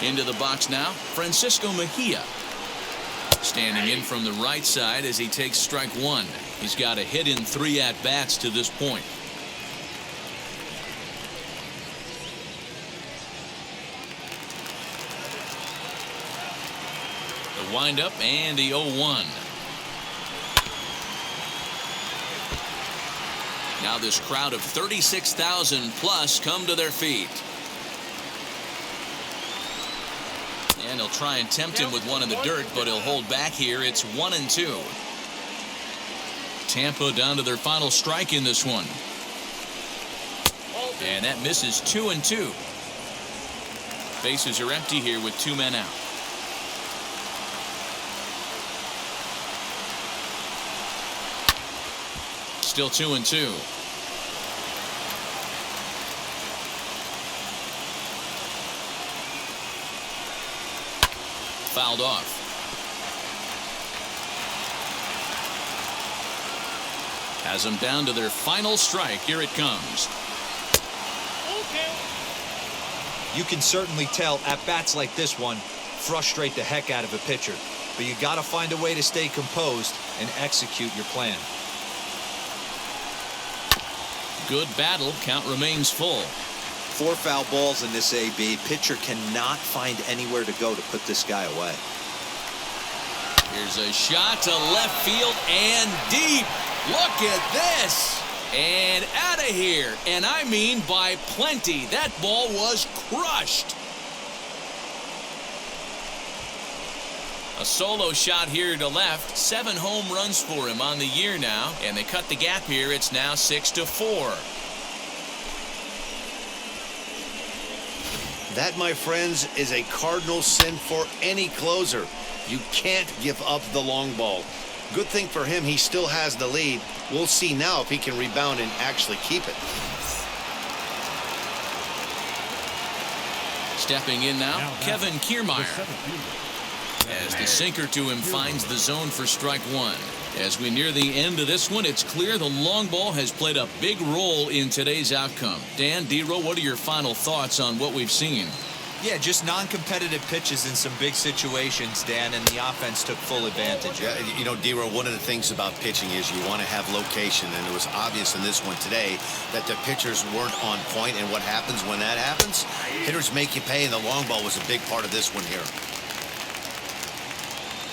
Into the box now, Francisco Mejia. Standing in from the right side as he takes strike one. He's got a hit in 3 at-bats to this point. The windup and the 0-1. Now this crowd of 36,000 plus come to their feet. And he'll try and tempt him with one in the dirt, but he'll hold back here. It's 1-2. Tampa down to their final strike in this one. And that misses 2-2. Bases are empty here with 2 men out. Still 2-2. Fouled off. Has them down to their final strike. Here it comes. You can certainly tell at bats like this one frustrate the heck out of a pitcher, but you got to find a way to stay composed and execute your plan. Good battle. Count remains full. 4 foul balls in this AB. Pitcher cannot find anywhere to go to put this guy away. Here's a shot to left field and deep. Look at this. And out of here. And I mean by plenty. That ball was crushed. A solo shot here to left. 7 home runs for him on the year now. And they cut the gap here. It's now 6-4. That, my friends, is a cardinal sin for any closer. You can't give up the long ball. Good thing for him, he still has the lead. We'll see now if he can rebound and actually keep it. Stepping in now, Kevin Kiermaier. As the sinker to him finds the zone for strike one. As we near the end of this one, it's clear the long ball has played a big role in today's outcome. Dan, D-Row, what are your final thoughts on what we've seen? Yeah, just non-competitive pitches in some big situations, Dan, and the offense took full advantage. Yeah, you know, D-Row, one of the things about pitching is you want to have location, and it was obvious in this one today that the pitchers weren't on point, and what happens when that happens? Hitters make you pay, and the long ball was a big part of this one here.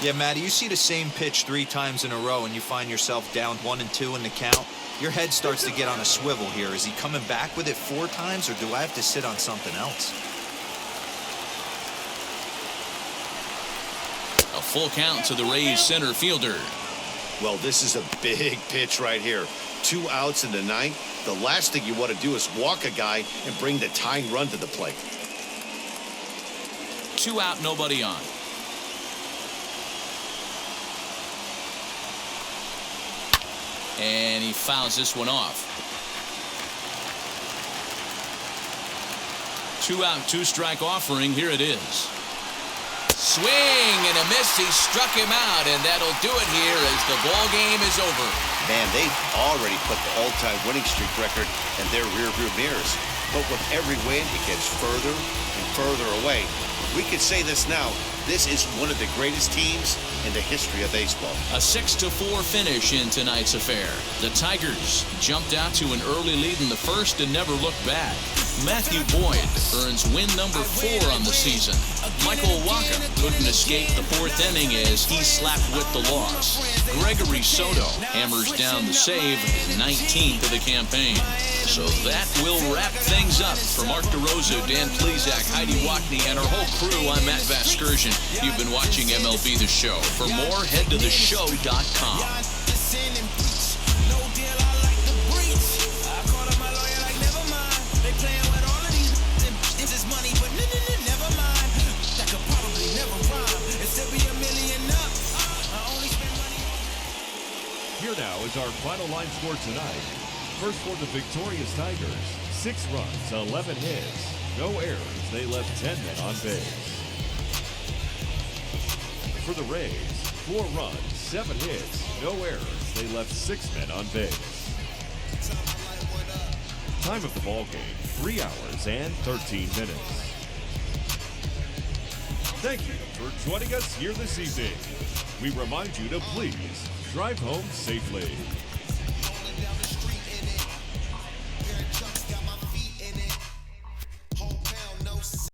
Yeah, Matty, you see the same pitch 3 times in a row and you find yourself down 1-2 in the count. Your head starts to get on a swivel here. Is he coming back with it 4 times, or do I have to sit on something else? A full count to the Rays center fielder. Well, this is a big pitch right here. 2 outs in the 9th. The last thing you want to do is walk a guy and bring the tying run to the plate. 2 out, nobody on. And he fouls this one off. 2 out, 2 strike offering. Here it is. Swing and a miss. He struck him out, and that'll do it here as the ball game is over. Man, they've already put the all-time winning streak record in their rearview mirrors. But with every win, it gets further and further away. We could say this now. This is one of the greatest teams in the history of baseball. A 6-4 finish in tonight's affair. The Tigers jumped out to an early lead in the first and never looked back. Matthew Boyd earns win number 4 on the season. Michael Wacha couldn't escape the 4th inning as he slapped with the loss. Gregory Soto hammers down the save, 19th of the campaign. So that will wrap things up. For Mark DeRosa, Dan Plezak, Heidi Wackney, and our whole crew, I'm Matt Vasgersian. You've been watching MLB The Show. For more, head to theshow.com. Here now is our final line score tonight. First for the victorious Tigers, 6 runs, 11 hits, no errors. They left 10 men on base. For the Rays, 4 runs, 7 hits, no errors. They left 6 men on base. Time of the ball game, 3 hours and 13 minutes. Thank you for joining us here this evening. We remind you to please drive home safely.